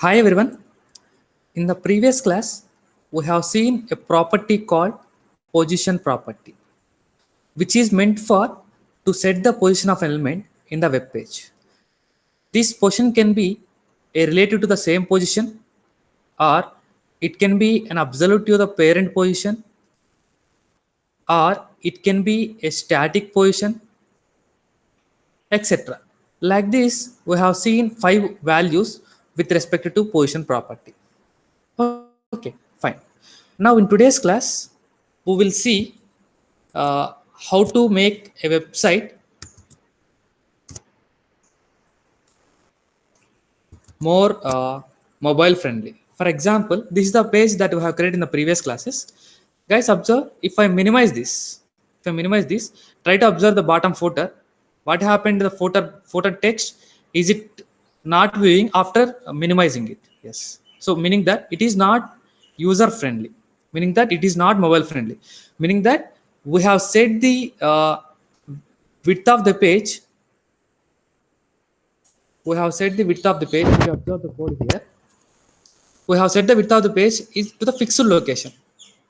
Hi everyone. In the previous class, we have seen a property called position property, which is meant for to set the position of an element in the web page. This position can be a relative to the same position, or it can be an absolute to the parent position, or it can be a static position, etc. Like this, we have seen five values with respect to position property. Okay, fine. Now in today's class, we will see how to make a website more mobile friendly. For example, this is the page that we have created in the previous classes. Guys, observe if I minimize this. If I minimize this, try to observe the bottom footer. What happened to the footer text? Is it not viewing after minimizing it? Yes. So meaning that it is not user friendly. Meaning that it is not mobile friendly. Meaning that we have set the width of the page. We have set the width of the page. If you observe the code here, we have set the width of the page is to the fixed location,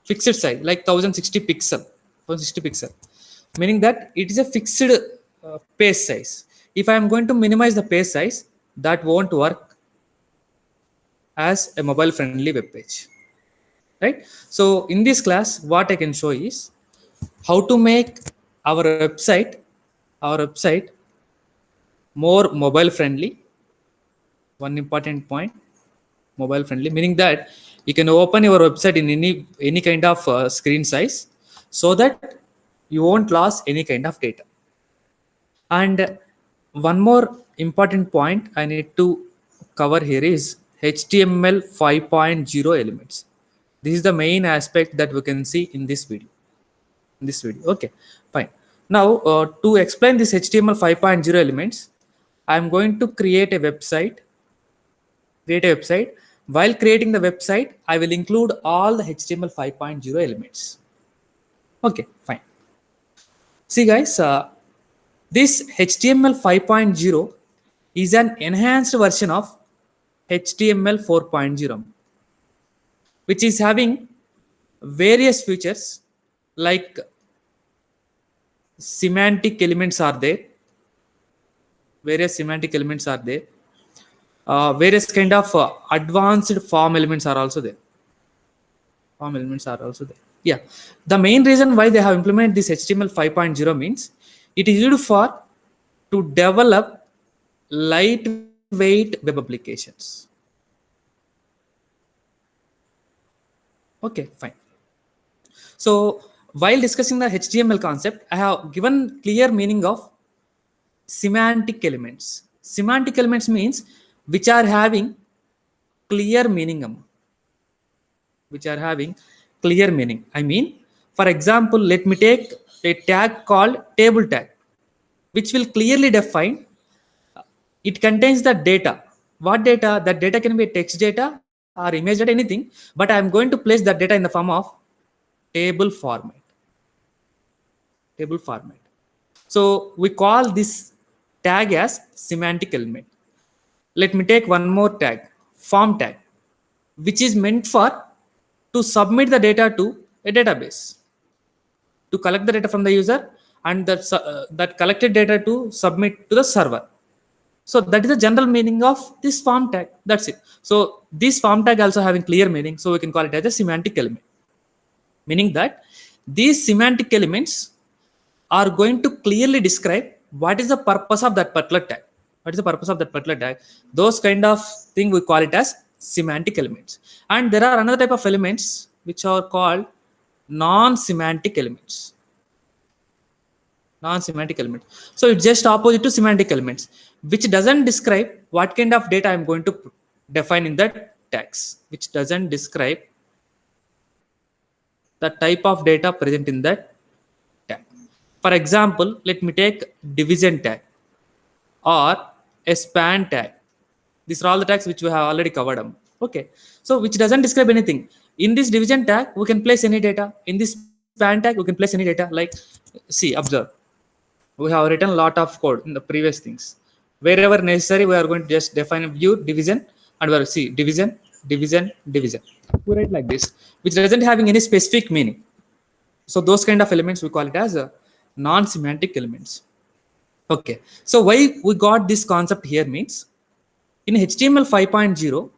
fixed size like 1060 pixel, 1060 pixel, meaning that it is a fixed page size. If I am going to minimize the page size, that won't work as a mobile friendly web page, right? So in this class, what I can show is how to make our website more mobile friendly. One important point, mobile friendly, meaning that you can open your website in any kind of screen size, so that you won't lose any kind of data. And one more important point I need to cover here is HTML 5.0 elements. This is the main aspect that we can see in this video. Okay, fine. Now to explain this HTML 5.0 elements, I'm going to create a website. While creating the website, I will include all the HTML 5.0 elements. Okay, fine. See guys, this HTML 5.0 is an enhanced version of HTML 4.0, which is having various features like semantic elements are there, various semantic elements are there, various kind of advanced form elements are also there. Form elements are also there. Yeah, the main reason why they have implemented this HTML 5.0 means it is used for to develop lightweight web applications. Okay, fine. So while discussing the HTML concept, I have given clear meaning of semantic elements. Semantic elements means which are having clear meaning, which are having clear meaning. I mean, for example, let me take a tag called table tag, which will clearly define, it contains the data. What data? That data can be text data or image data, anything, but I am going to place that data in the form of table format. Table format. So we call this tag as semantic element. Let me take one more tag, form tag, which is meant for to submit the data to a database, to collect the data from the user, and that collected data to submit to the server. So that is the general meaning of this form tag. That's it. So this form tag also having clear meaning, so we can call it as a semantic element, meaning that these semantic elements are going to clearly describe what is the purpose of that particular tag. What is the purpose of that particular tag? Those kind of thing we call it as semantic elements. And there are another type of elements which are called non-semantic elements. Non-semantic elements. So it's just opposite to semantic elements, which doesn't describe what kind of data I'm going to define in that tags, which doesn't describe the type of data present in that tag. For example, let me take division tag or a span tag. These are all the tags which we have already covered. Okay, so which doesn't describe anything. In this division tag, we can place any data. In this span tag, we can place any data. Like, see, observe. We have written a lot of code in the previous things. Wherever necessary, we are going to just define a view division. and we see division, division, division. We write like this, which doesn't having any specific meaning. So those kind of elements we call it as non-semantic elements. Okay, so why we got this concept here means in HTML 5.0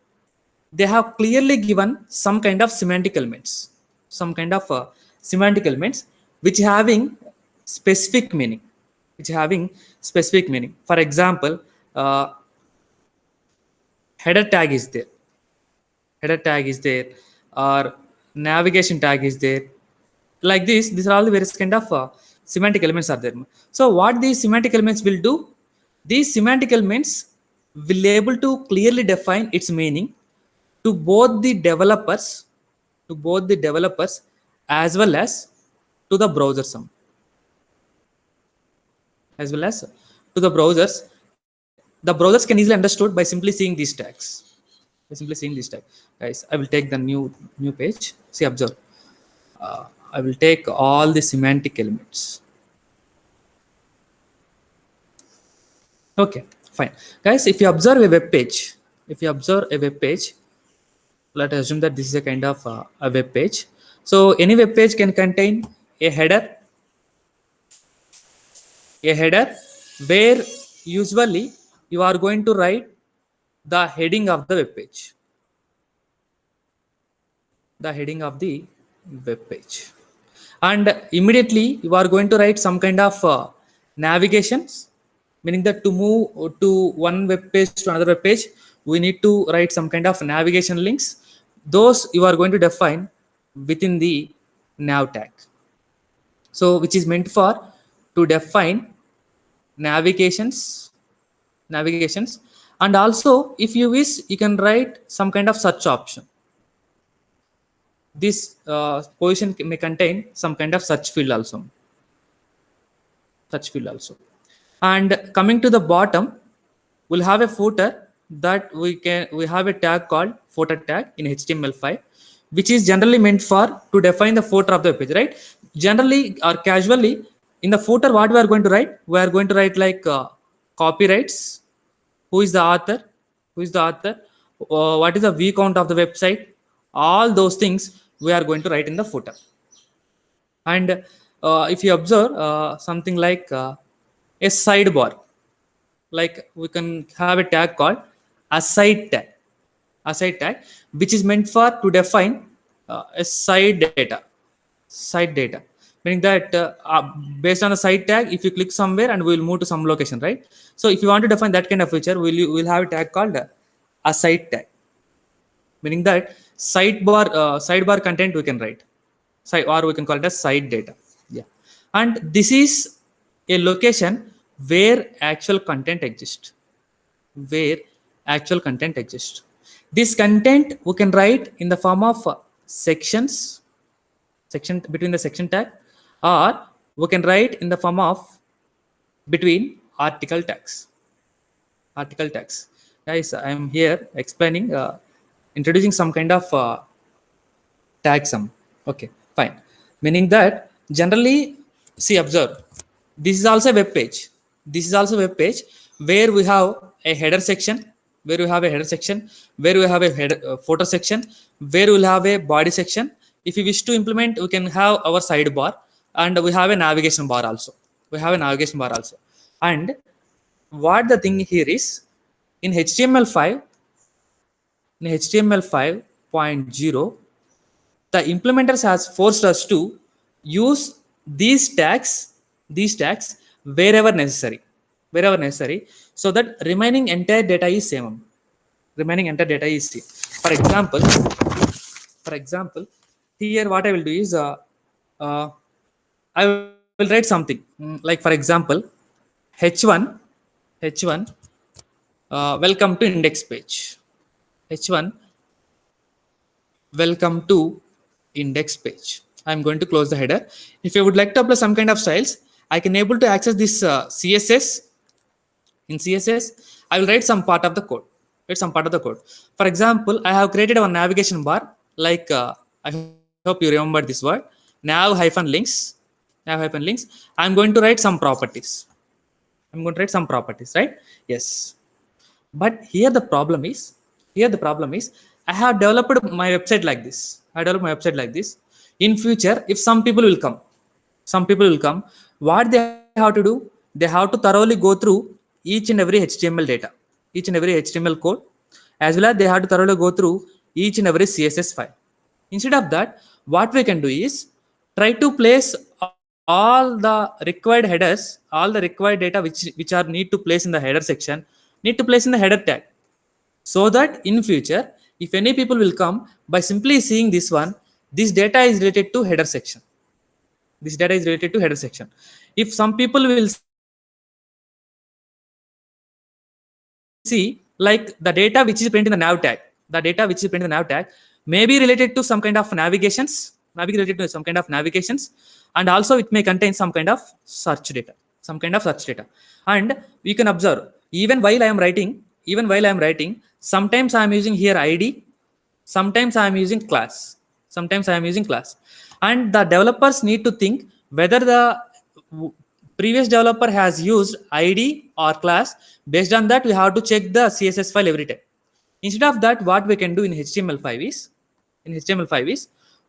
they have clearly given some kind of semantic elements, some kind of semantic elements which having specific meaning, which having specific meaning. For example, header tag is there, header tag is there, or navigation tag is there. Like this, these are all the various kind of semantic elements are there. So what these semantic elements will do? These semantic elements will able to clearly define its meaning to both the developers, to both the developers as well as to the browser some, as well as to the browsers. The browsers can easily understood by simply seeing these tags. By simply seeing these tags, guys. I will take the new page. See, observe. I will take all the semantic elements. Okay, fine, guys. If you observe a web page, if you observe a web page, let us assume that this is a kind of a web page. So any web page can contain a header where usually you are going to write the heading of the web page, the heading of the web page, and immediately you are going to write some kind of navigations, meaning that to move to one web page to another web page we need to write some kind of navigation links. Those you are going to define within the nav tag, so which is meant for to define navigations. And also if you wish you can write some kind of search option. This position may contain some kind of search field also, and coming to the bottom we'll have a footer that we have a tag called footer tag in HTML5, which is generally meant for to define the footer of the page, right? Generally or casually in the footer what we are going to write, we are going to write like copyrights, who is the author, what is the view count of the website, all those things we are going to write in the footer. And if you observe something like a sidebar, like we can have a tag called aside tag, which is meant for to define a side data, meaning that based on the side tag if you click somewhere and we will move to some location, right? So if you want to define that kind of feature, we'll have a tag called aside tag, meaning that sidebar content we can write side, or we can call it as side data. Yeah, and this is a location where actual content exists, where actual content exists. This content we can write in the form of sections, section between the section tag, or we can write in the form of between article tags. Guys, I am here explaining introducing some kind of tag sum. Okay, fine, meaning that generally, see, observe, this is also a web page, where we have a header section, where we have a header photo section, where we'll have a body section. If we wish to implement, we can have our sidebar, and we have a navigation bar also, and what the thing here is, in HTML5 5.0 the implementers has forced us to use these tags wherever necessary, so that remaining entire data is same. For example, here what I will do is I will write something like, for example, h1 welcome to index page, h1 welcome to index page. I'm going to close the header. If you would like to apply some kind of styles, I can able to access this CSS. In CSS, I will write some part of the code. For example, I have created a navigation bar, like I hope you remember this word, nav-links. I'm going to write some properties. Right? Yes. But here the problem is, Here the problem is I have developed my website like this. I developed my website like this. In future, if some people will come, what they have to do? They have to thoroughly go through each and every HTML data, each and every HTML code, as well as they have to thoroughly go through each and every CSS file. Instead of that, what we can do is try to place all the required headers, all the required data which are need to place in the header section, need to place in the header tag, so that in future, if any people will come, by simply seeing this one, this data is related to header section. This data is related to header section. If some people will see, like the data which is printed in the nav tag, the data which is printed in the nav tag may be related to some kind of navigations, and also it may contain some kind of search data, And you can observe, even while I am writing, sometimes I am using here ID, sometimes I am using class, and the developers need to think whether the previous developer has used ID or class. Based on that, we have to check the CSS file every time. Instead of that, what we can do in HTML5 is,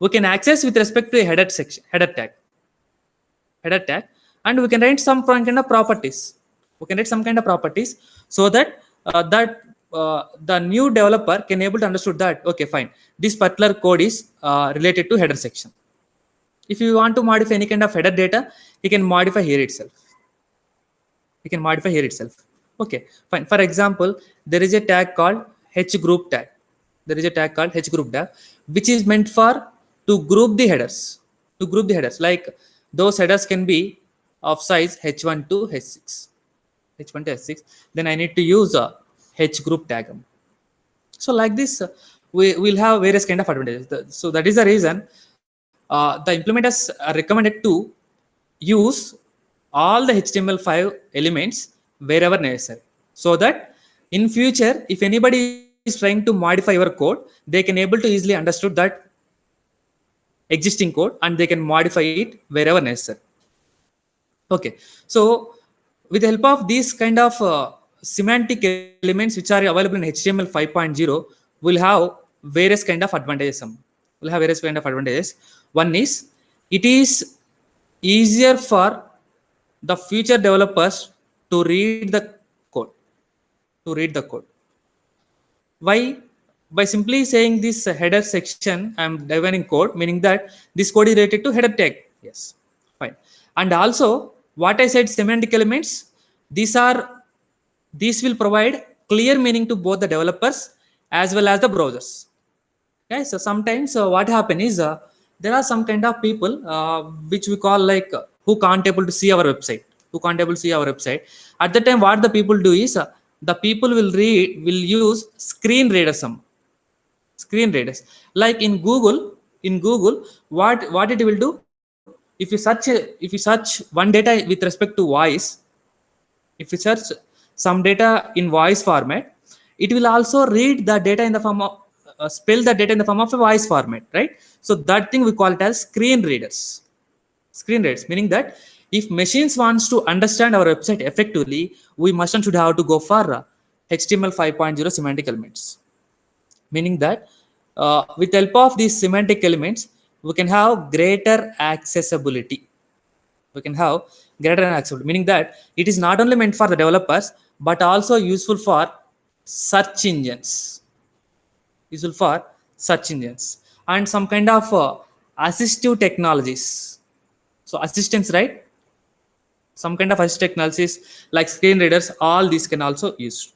we can access with respect to a header tag, and we can write some kind of properties. So that the new developer can able to understood that, okay, fine, this particular code is related to header section. If you want to modify any kind of header data, you can modify here itself. Okay, fine. For example, there is a tag called hgroup tag. Which is meant for to group the headers. Like those headers can be of size h1 to h6. Then I need to use a hgroup tag. So like this, we will have various kind of advantages. So that is the reason the implementers are recommended to use all the HTML5 elements wherever necessary, so that in future, if anybody is trying to modify your code, they can able to easily understood that existing code and they can modify it wherever necessary. Okay, so with the help of these kind of semantic elements which are available in HTML 5.0, we'll have various kind of advantages. One is, it is easier for the future developers to read the code. Why? By simply saying this header section, I'm defining code, meaning that this code is related to header tag. Yes, fine. And also, what I said, semantic elements, these will provide clear meaning to both the developers as well as the browsers. Okay, so sometimes what happen is there are some kind of people which we call like who can't able to see our website. At the time, what the people do is the people will use screen readers. Like in Google, what it will do, if you search one data with respect to voice, if you search some data in voice format, it will also read the data in the form of spell the data in the form of a voice format, right? So that thing we call it as screen readers, meaning that if machines wants to understand our website effectively, we must and should have to go for HTML 5.0 semantic elements, meaning that with the help of these semantic elements, we can have greater accessibility. Meaning that it is not only meant for the developers, but also useful for search engines. And some kind of assistive technologies. So assistants, right? Some kind of assistive technologies like screen readers, all these can also use.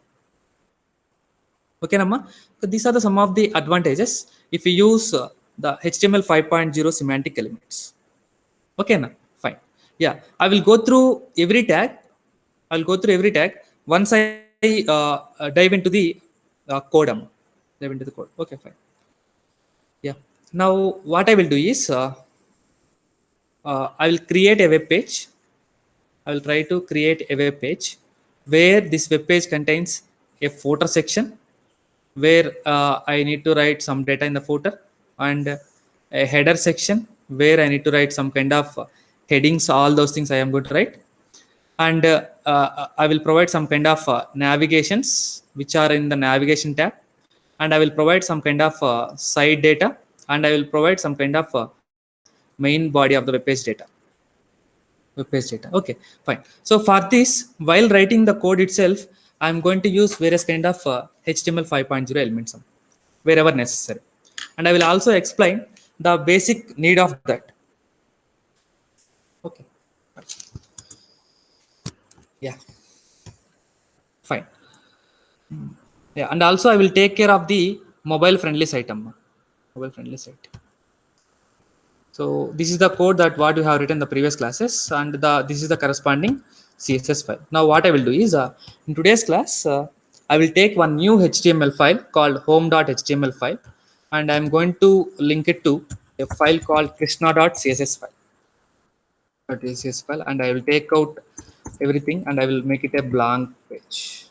Okay, Namma? So these are some of the advantages if you use the HTML 5.0 semantic elements. Okay, na? Fine. Yeah, I will go through every tag. Once I dive into the code. Okay, fine. Yeah. Now, what I will do is I will create a web page. I will try to create a web page where this web page contains a footer section, where I need to write some data in the footer, and a header section where I need to write some kind of headings. All those things I am going to write, and I will provide some kind of navigations which are in the navigation tab, and I will provide some kind of side data, and I will provide some kind of main body of the web page data. Okay, fine. So for this, while writing the code itself, I'm going to use various kind of HTML 5.0 elements wherever necessary, and I will also explain the basic need of that. Okay, yeah, fine. Yeah, and also I will take care of the mobile friendly site. Mobile friendly site. So this is the code that what you have written in the previous classes, and this is the corresponding CSS file. Now what I will do is in today's class, I will take one new HTML file called home.html file, and I'm going to link it to a file called krishna.css file. .css file, and I will take out everything and I will make it a blank page.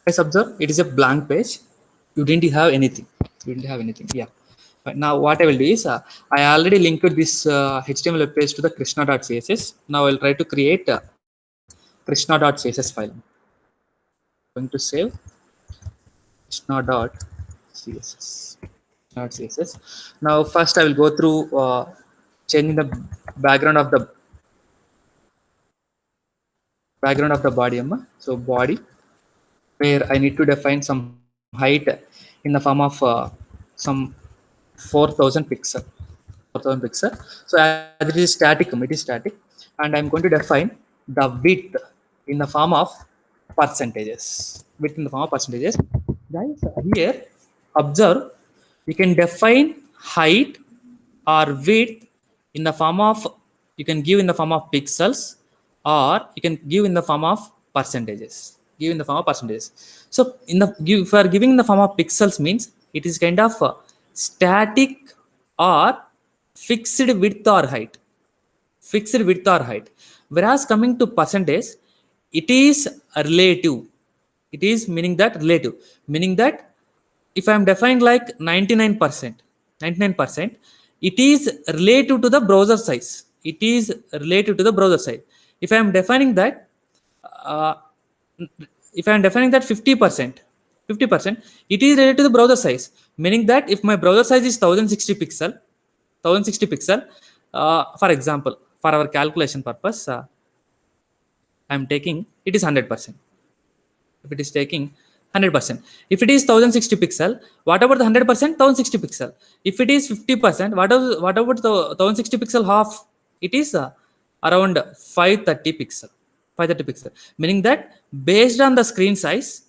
Let's observe, it is a blank page. You didn't have anything. You didn't have anything. Yeah. But now what I will do is I already linked this HTML web page to the krishna.css. Now I'll try to create krishna.css file. Going to save krishna.css. .css. Now first I will go through changing the background of the body. So body, where I need to define some height in the form of some 4000 pixel. So as it is static, and I'm going to define the width in the form of percentages. Guys, here observe, you can define height or width in the form of, you can give in the form of pixels, or you can give in the form of percentages. So if you are giving in the form of pixels, means it is kind of static or fixed width or height. Whereas coming to percentage, it is relative. It is meaning that relative, meaning that if I am defining like 99%, it is relative to the browser size. If I am defining that, uh, 50%, it is related to the browser size, meaning that if my browser size is 1060 pixel, for example, for our calculation purpose, I am taking it is 100%. If it is taking 100%, if it is 1060 pixel, what about the 100%? 1060 pixel. If it is 50%, what about the 1060 pixel half? It is around 530 pixel. Meaning that based on the screen size,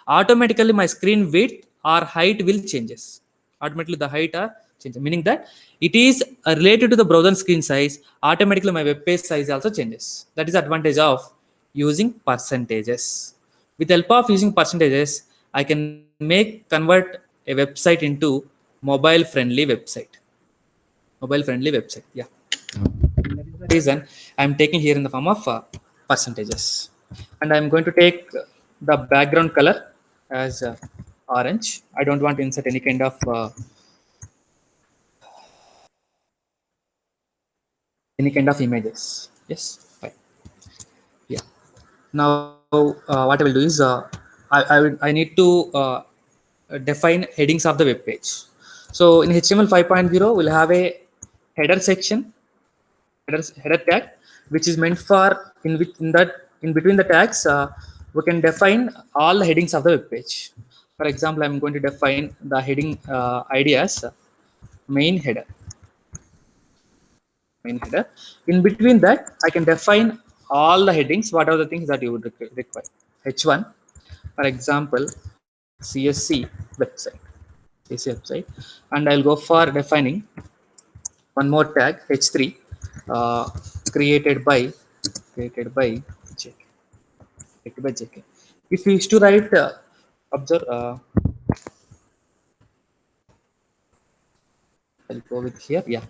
automatically my screen width or height will changes. Automatically the height are changes, meaning that it is related to the browser screen size. Automatically my web page size also changes. That is the advantage of using percentages. With the help of using percentages, I can convert a website into mobile friendly website. Yeah. That is the reason I'm taking here in the form of percentages, and I'm going to take the background color as orange. I don't want to insert any kind of images. Yes, fine. Yeah. Now what I will do is I need to define headings of the web page. So in HTML 5.0, we'll have a header section, header tag, which is meant for in between the tags, we can define all the headings of the web page. For example, I'm going to define the heading ID as main header. In between that, I can define all the headings. What are the things that you would require? H1, for example, CSC website, and I'll go for defining one more tag, H3, uh, created by JK. If we used to write, observe, I'll go with here. Yeah,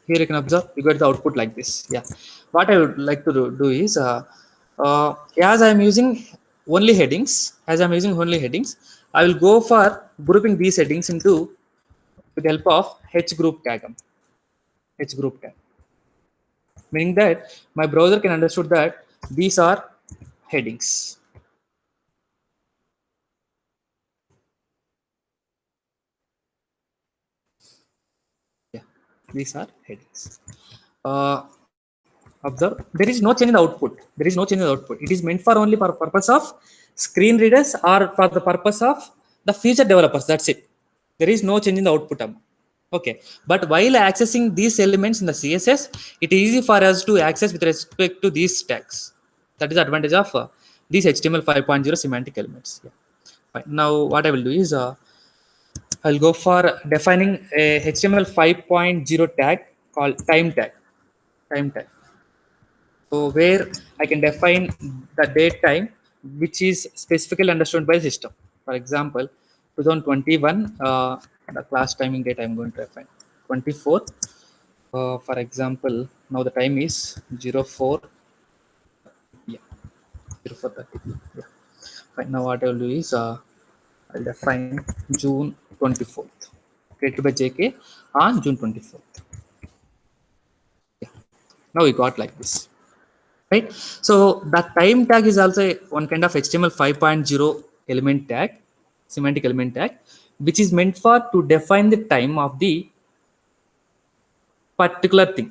here you can observe, you get the output like this. Yeah, what I would like to do is, as I'm using only headings, I will go for grouping these headings into with the help of H group tag. H group tag, meaning that my browser can understood that these are headings. Yeah, these are headings. Observe, there is no change in the output. There is no change in the output. It is meant for only for purpose of screen readers or for the purpose of the future developers. That's it. There is no change in the output. Okay, but while accessing these elements in the CSS, it is easy for us to access with respect to these tags. That is the advantage of these HTML 5.0 semantic elements. Yeah. Fine. Now what I will do is I'll go for defining a HTML 5.0 tag called time tag. Time tag. So where I can define the date time which is specifically understood by the system. For example, 2021, the class timing date I'm going to define 24th. For example, now the time is 04. Yeah, 04:30. Yeah. Right now what I will do is I'll define June 24th. Created by JK on June 24th. Yeah. Now we got like this. Right, so that time tag is also one kind of HTML 5.0 element tag, semantic element tag, which is meant for to define the time of the particular thing.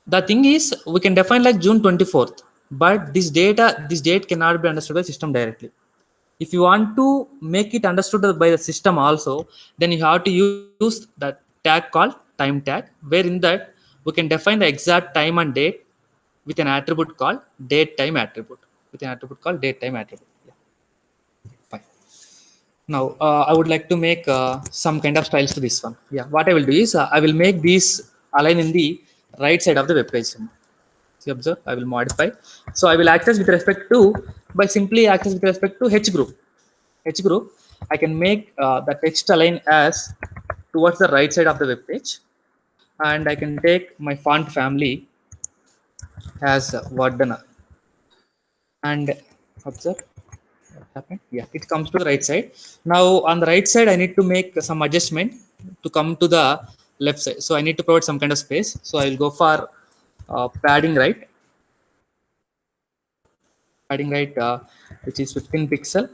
The thing is we can define like June 24th, but this date cannot be understood by the system directly. If you want to make it understood by the system also, then you have to use that tag called time tag, where in that we can define the exact time and date with an attribute called date time attribute. Yeah, fine. Now I would like to make some kind of styles to this one. Yeah, what I will do is I will make these align in the right side of the web page. See, observe, I will modify. So I will access with respect to, by simply access with respect to H group. H group, I can make the text align as towards the right side of the web page, and I can take my font family as Vardhana, and observe what happened. Yeah, it comes to the right side. Now on the right side I need to make some adjustment to come to the left side, so I need to provide some kind of space. So I will go for padding right, which is 15 pixel,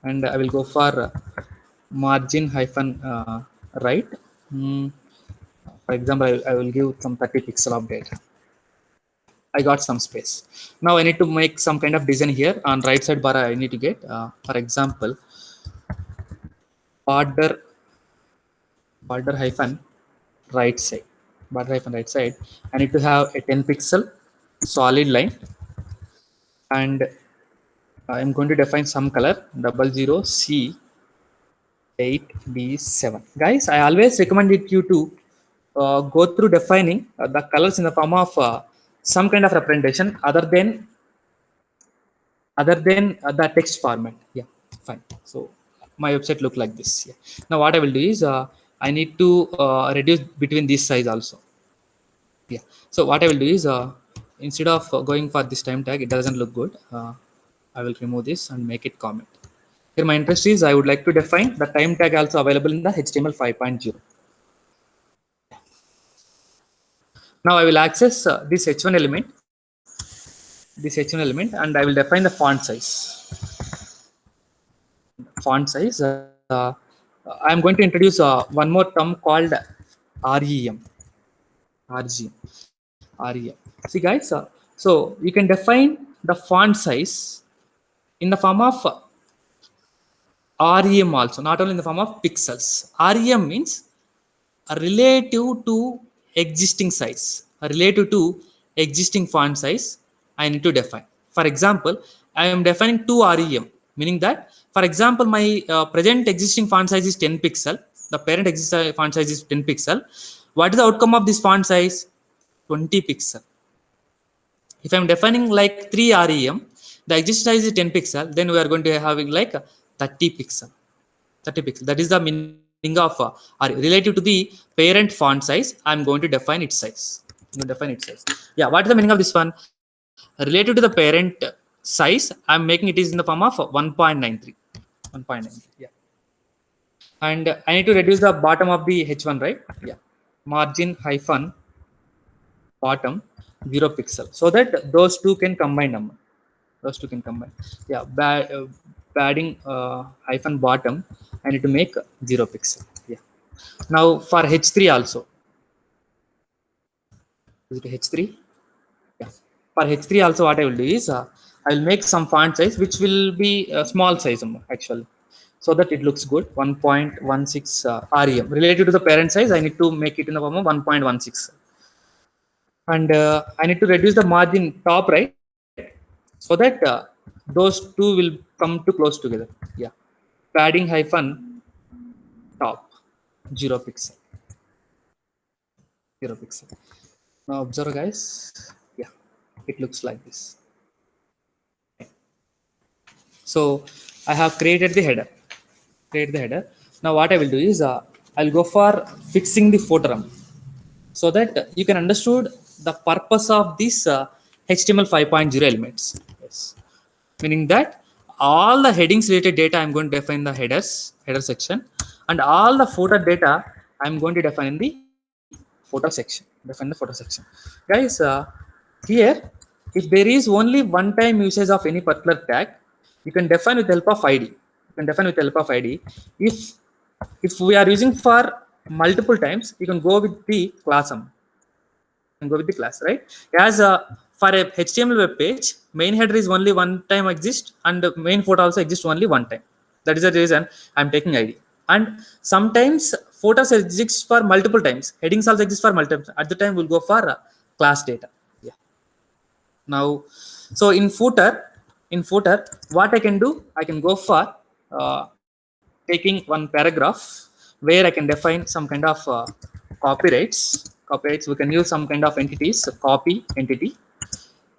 and I will go for margin hyphen right. For example, I will give some 30 pixel of data. I got some space. Now I need to make some kind of design here on right side bar. I need to get, for example, border hyphen right side. Border hyphen right side. I need to have a 10 pixel solid line, and I'm going to define some color 00C8B7. Guys, I always recommend it you to go through defining the colors in the form of some kind of representation other than the text format. Yeah, fine. So my website look like this. Yeah. Now what I will do is I need to reduce between this size also. Yeah. So what I will do is instead of going for this time tag, it doesn't look good. I will remove this and make it comment. Here my interest is I would like to define the time tag also available in the HTML 5.0. Now I will access this H1 element, and I will define the font size. I am going to introduce one more term called REM. RGM. REM. See guys, so you can define the font size in the form of REM also, not only in the form of pixels. REM means relative to existing size, relative to existing font size. I need to define. For example, I am defining 2 REM, meaning that, for example, my present existing font size is 10 pixel. The parent existing font size is 10 pixel. What is the outcome of this font size? 20 pixel. If I'm defining like 3 REM, the existing size is 10 pixel, then we are going to having like 30 pixel. 30 pixel. That is the meaning of relative to the parent font size. I'm going to define its size. Yeah. What is the meaning of this one? Relative to the parent size, I'm making it is in the form of 1.93. 1.93. Yeah. And I need to reduce the bottom of the H1, right? Yeah. margin hyphen bottom 0 pixel, so that those two can combine number. Those two can combine. Yeah, padding hyphen bottom, I need to make 0 pixel. Yeah. Now for h3 also, is it h3? Yeah. For h3 also, what I will do is I will make some font size which will be small size actually, so that it looks good. 1.16 rem related to the parent size. I need to make it in the form of 1.16, and I need to reduce the margin top right, so that those two will come to close together. Yeah, padding hyphen top 0 pixel, 0 pixel. Now observe guys. Yeah, it looks like this. So I have created the header. Create the header. Now what I will do is I'll go for fixing the footer, so that you can understood the purpose of this HTML 5.0 elements. Yes. Meaning that all the headings related data I'm going to define the header section, and all the footer data I'm going to define in the footer section. Define the footer section. Guys, here, if there is only one time usage of any particular tag, you can define with the help of ID. You can define with the help of ID. If we are using for multiple times, you can go with the class sum. And go with the class, right? As for a HTML web page, main header is only one time exist, and the main footer also exists only one time. That is the reason I'm taking ID. And sometimes footers exist for multiple times. Headings also exist for multiple times. At the time, we'll go for class data. Yeah. Now, so in footer, what I can do, I can go for taking one paragraph where I can define some kind of copyrights. Copyrights, we can use some kind of entities, copy entity,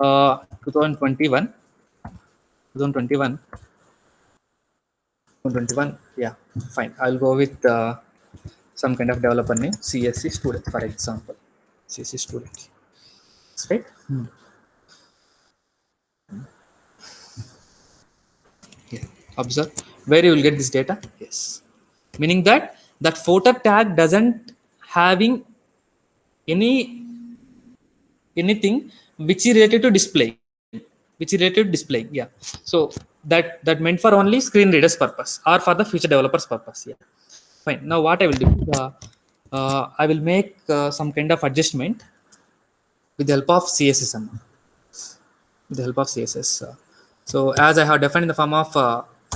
2021, 2021, 2021. Yeah, fine. I'll go with some kind of developer name, CSC student, for example. CSC student. That's right. Yeah. Observe where you will get this data. Yes. Meaning that that footer tag doesn't having anything which is related to displaying, yeah. So that meant for only screen readers purpose or for the future developers purpose. Yeah, fine. Now what I will do, I will make some kind of adjustment with the help of CSS. With the help of CSS, so as I have defined in the form of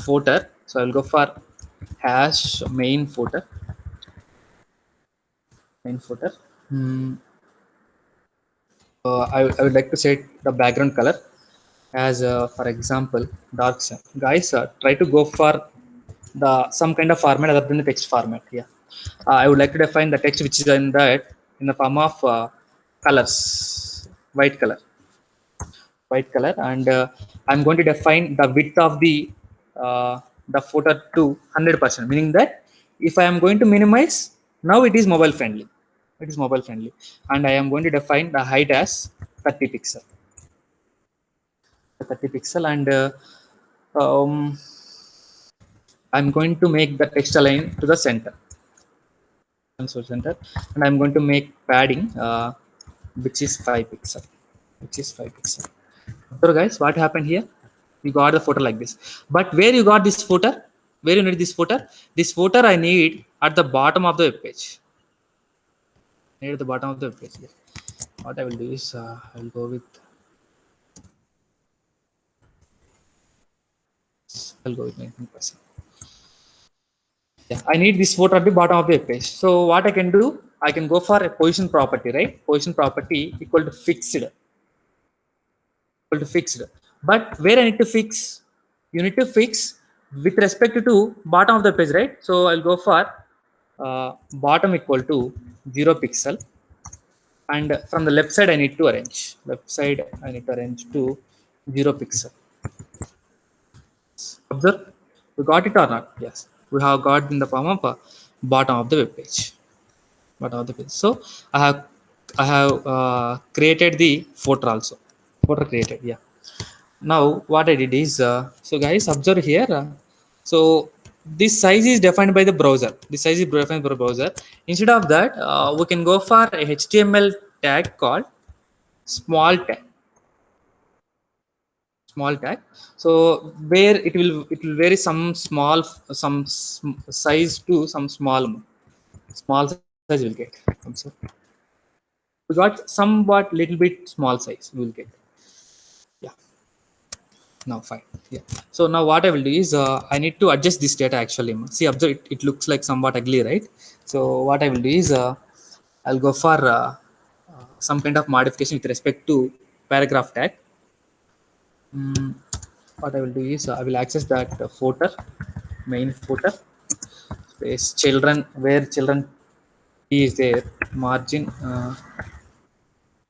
footer, so I will go for hash main footer. I would like to set the background color as for example dark sun. Guys, try to go for the some kind of format other than the text format. Yeah, I would like to define the text which is in the form of colors, white color, and I'm going to define the width of the footer to 100%, meaning that if I am going to minimize, now it is mobile friendly. It is mobile friendly, and I am going to define the height as 30 pixel. 30 pixel, and um, I'm going to make the text align to the center. So center, and I'm going to make padding which is 5 pixel. Which is 5 pixel. So guys, what happened here? You got the footer like this. But where you got this footer? Where you need this footer? This footer I need at the bottom of the web page. Near the bottom of the web page. Yeah. What I will do is I will go with. I'll go with 19%. Yeah, I need this footer at the bottom of the web page. So what I can do, I can go for a position property, right? Position property equal to fixed. Equal to fixed. But where I need to fix? You need to fix with respect to bottom of the page, right? So I'll go for bottom equal to 0 pixel, and from the left side I need to arrange. Left side I need to arrange to 0 pixel. Observe, we got it or not? Yes, we have got in the form of bottom of the web page. Bottom of the page. So I have created the footer also. Footer created. Yeah. Now what I did is so guys, observe here. So this size is defined by the browser. This size is defined by the browser. Instead of that, we can go for a HTML tag called small tag. Small tag. So where it will vary some small size to some small size will get. So we got somewhat little bit small size we will get. Yeah. Now fine. Yeah. So now what I will do is I need to adjust this data actually. See, observe it looks like somewhat ugly, right? So what I will do is I'll go for some kind of modification with respect to paragraph tag. Mm, what I will do is I will access that footer, main footer, space children, where children is there, margin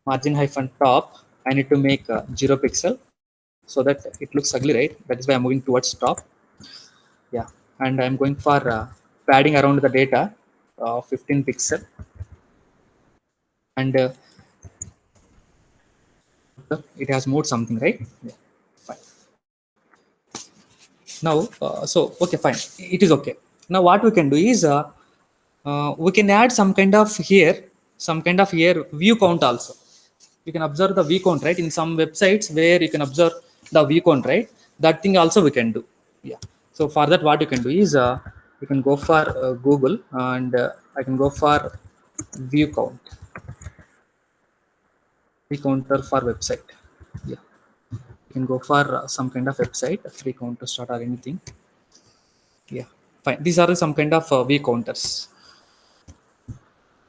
hyphen top. I need to make 0 pixel so that it looks ugly, right? That is why I'm moving towards top. Yeah, and I'm going for padding around the data, 15 pixel, and it has moved something, right? Yeah, fine. Now, so okay, fine. It is okay. Now, what we can do is we can add some kind of here view count also. You can observe the view count, right? In some websites where you can observe the view count, right? That thing also we can do. Yeah. So for that, what you can do is you can go for Google, and I can go for view count, view counter for website. Yeah. You can go for some kind of website, free counter start or anything. Yeah. Fine. These are some kind of view counters.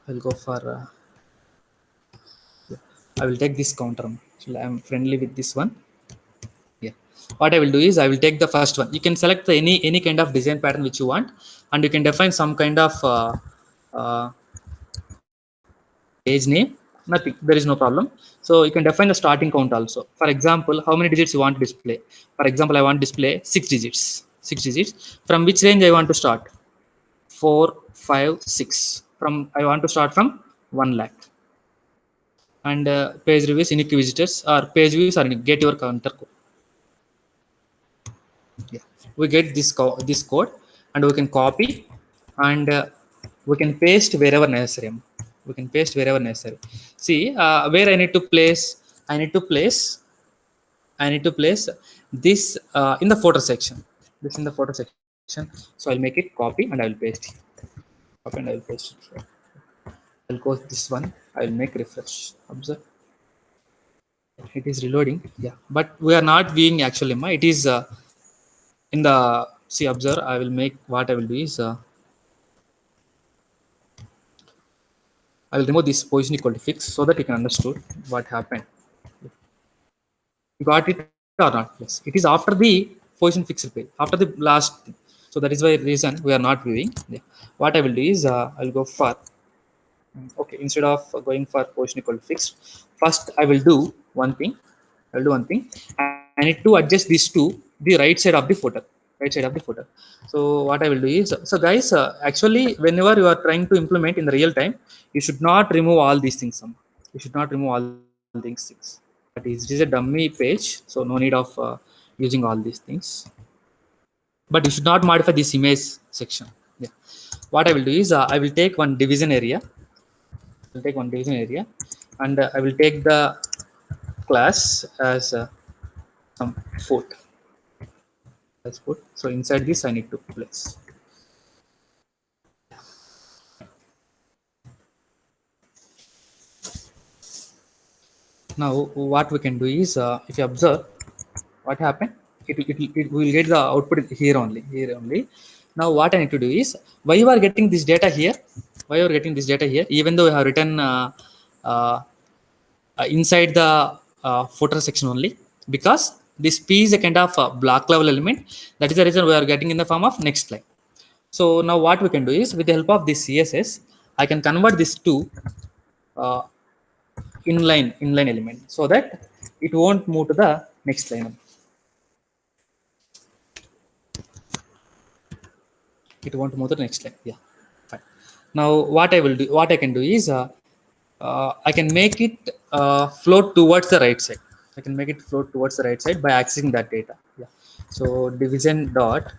I'll go for. Yeah. I will take this counter. So I'm friendly with this one. Yeah. What I will do is I will take the first one. You can select any kind of design pattern which you want, and you can define some kind of uh, page name. Nothing. There is no problem. So you can define the starting count also. For example, how many digits you want to display. For example, I want to display 6 digits. 6 digits. From which range I want to start? 4, 5, 6. From I want to start from 1 lakh. And page reviews, unique visitors, or page views, or get your counter code. Yeah, we get this code, and we can copy, and we can paste wherever necessary. We can paste wherever necessary. See, where I need to place this in the photo section. This in the photo section. So I'll make it copy, and I will paste it. Copy, and I will paste it here. I'll go this one. I will make refresh. Observe, it is reloading. Yeah, but we are not viewing actually. It is in the, see, observe. I will make, what I will do is I will remove this position equal to fixed so that you can understood what happened. You got it or not? Yes. It is after the position fixed page, after the last thing. So that is why reason we are not viewing. Yeah. What I will do is I'll go for, okay, instead of going for position equal to fixed, first I will do one thing. I'll do one thing. I need to adjust this to the right side of the footer. Right side of the footer. So what I will do is, so guys, actually, whenever you are trying to implement in the real time, you should not remove all these things. You should not remove all these things. But it is a dummy page, so no need of using all these things. But you should not modify this image section. Yeah. What I will do is I will take one division area. I'll take one division area, and I will take the class as some foot. As foot. So inside this, I need to place. Now, what we can do is, if you observe, what happened, it will get the output here only. Now what I need to do is, why you are getting this data here, even though we have written uh, inside the footer section only, because this p is a kind of block level element. That is the reason we are getting in the form of next line. So now what we can do is, with the help of this CSS, I can convert this to uh, inline element, so that it won't move to the next line. It won't move to the next line. Yeah, fine. Now what I can do is I can make it float towards the right side. I can make it float towards the right side by accessing that data. Yeah. So division dot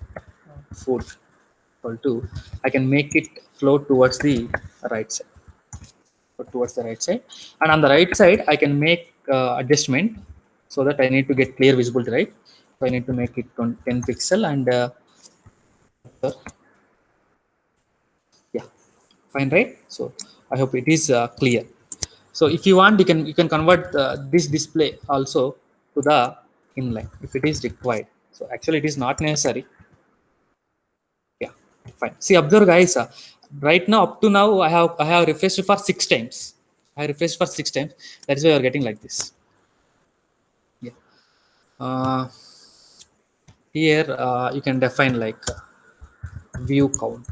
foot. equal to, I can make it flow towards the right side, towards the right side, and on the right side I can make adjustment so that I need to get clear visibility, right? So I need to make it 10 pixel and yeah, fine, right? So I hope it is clear. So if you want, you can convert this display also to the inline if it is required. So actually it is not necessary. Yeah, fine. See, observe guys, right now up to now I have refreshed for 6 times. I refreshed for 6 times. That is why you are getting like this. Yeah. Here you can define like view count,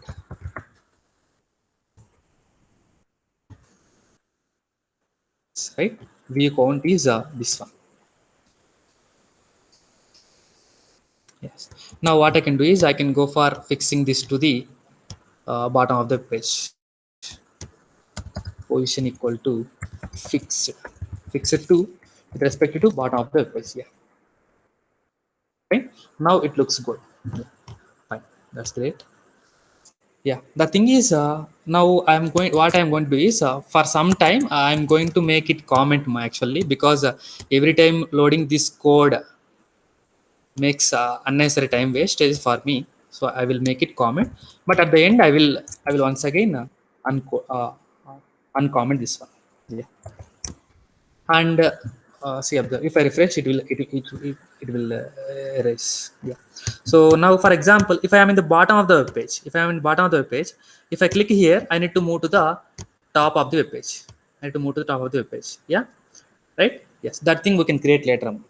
right? View count is this one. Yes. Now what I can do is I can go for fixing this to the bottom of the page. Position equal to fixed. Fixed to with respect to bottom of the page. Yeah. Right. Now it looks good. Yeah. Fine. That's great. Yeah. The thing is, now I'm going. What I'm going to do is, for some time, I'm going to make it comment actually, because every time loading this code makes unnecessary time wastage for me. So I will make it comment, but at the end I will once again uncomment this one. Yeah. And see, observe, if I refresh it will erase. Yeah. So now for example, if I am in the bottom of the web page, if I am in the bottom of the web page, if I click here, I need to move to the top of the web page. I need to move to the top of the web page. Yeah, right. Yes, that thing we can create later on.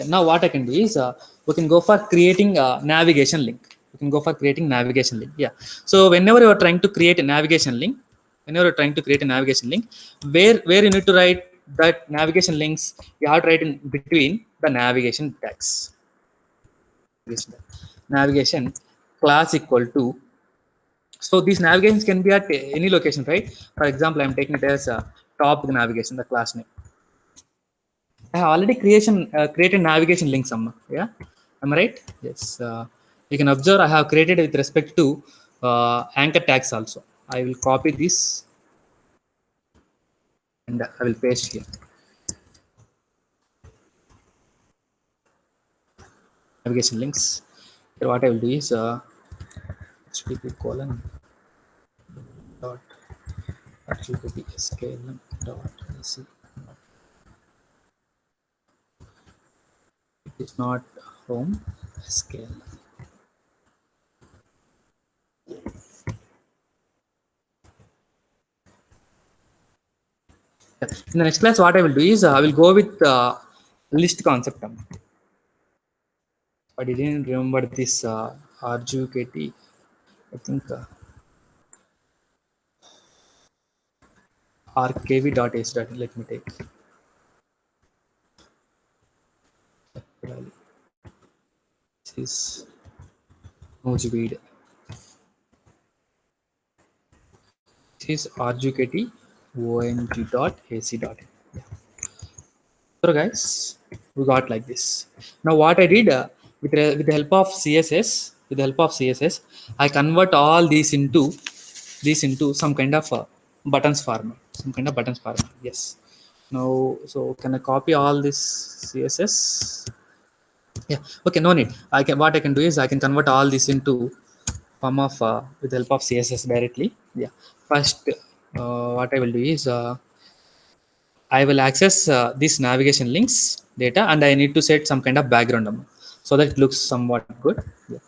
Now what I can do is, we can go for creating a navigation link. We can go for creating navigation link. Yeah. So whenever you are trying to create a navigation link, whenever you're trying to create a navigation link, where you need to write that navigation links, you have to write in between the navigation tags. Navigation class equal to. So these navigations can be at any location, right? For example, I'm taking it as top navigation, the class name. I have already created navigation links, Amma. Yeah, am I right? Yes. You can observe I have created with respect to anchor tags also. I will copy this and I will paste here. Navigation links. Here what I will do is http colon dot http skm dot ac. It is not home scale. In the next class, what I will do is I will go with list concept. I didn't remember this RGKT. I think rkv.h. Let me take. This is Mojibid. This is rgkt ong.ac.in. Yeah. So guys, we got like this. Now what I did, with the help of CSS, I convert all these into some kind of buttons format. Some kind of buttons format. Yes. Now, so can I copy all this CSS? Yeah. Okay. No need. What I can do is I can convert all this into form of with the help of CSS directly. Yeah. First, what I will do is I will access this navigation links data, and I need to set some kind of background so that it looks somewhat good. Yeah.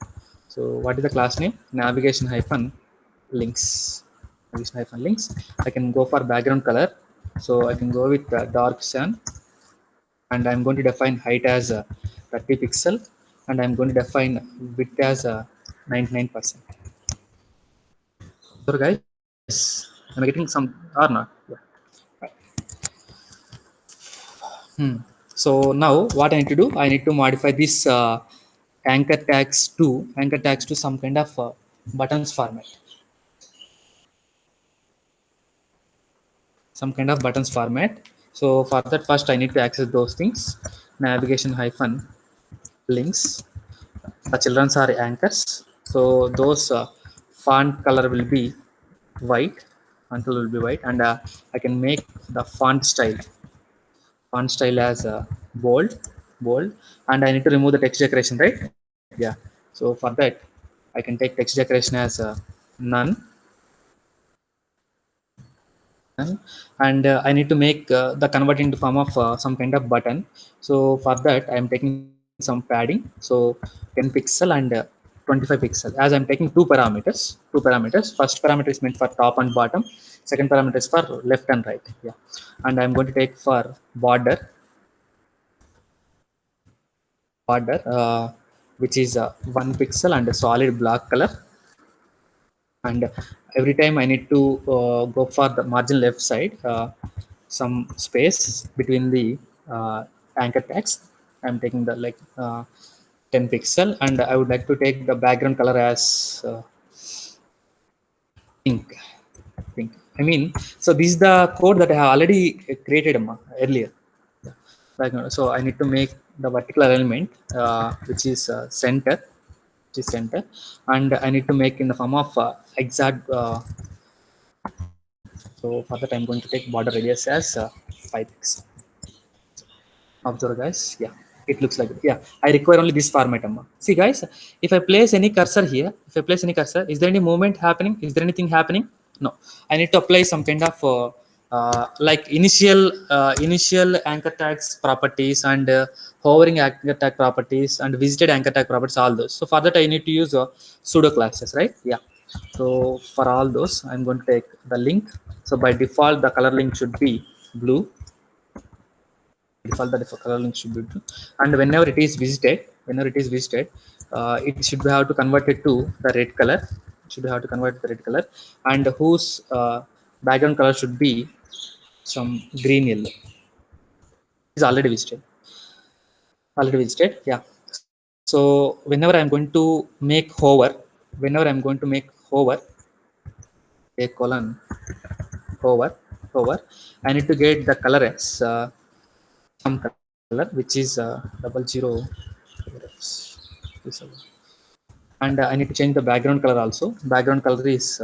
So what is the class name? Navigation hyphen links. Navigation hyphen links. I can go for background color. So I can go with dark cyan, and I'm going to define height as 30 pixel, and I'm going to define width as 99%. So guys, am I getting some or not? Yeah. So now what I need to do, I need to modify this anchor tags to some kind of buttons format. Some kind of buttons format. So for that, first I need to access those things. Navigation hyphen links. The children's are anchors, so those font color will be white, until will be white, and I can make the font style as bold, and I need to remove the text decoration, right? Yeah. So for that, I can take text decoration as none, and I need to make the convert into form of some kind of button. So for that, I am taking some padding, so 10 pixel and 25 pixel, as I'm taking two parameters. First parameter is meant for top and bottom, second parameter is for left and right. Yeah. And I'm going to take for border, which is 1 pixel and a solid black color. And every time I need to go for the margin left side, some space between the uh, anchor text. I'm taking the like 10 pixel, and I would like to take the background color as pink. Pink, I mean, so this is the code that I have already created earlier. Yeah. So I need to make the vertical alignment, which is center, and I need to make in the form of exact. So for that, I'm going to take border radius as 5 pixels. Observe, guys. Yeah, it looks like it. Yeah, I require only this format, amma. See, guys, if I place any cursor here, is there any movement happening? Is there anything happening? No. I need to apply some kind of like initial anchor tags properties, and hovering anchor tag properties, and visited anchor tag properties, all those. So for that, I need to use pseudo classes, right? Yeah. So for all those, I'm going to take the link. So by default, the color link should be blue. Default, the default color link should be blue. And whenever it is visited, it should have to convert it to the red color. It should have to convert the red color, and whose background color should be some green yellow. Is already visited. Yeah. So whenever I'm going to make hover, a colon hover, I need to get the color as some color, which is 00. And I need to change the background color also. Background color is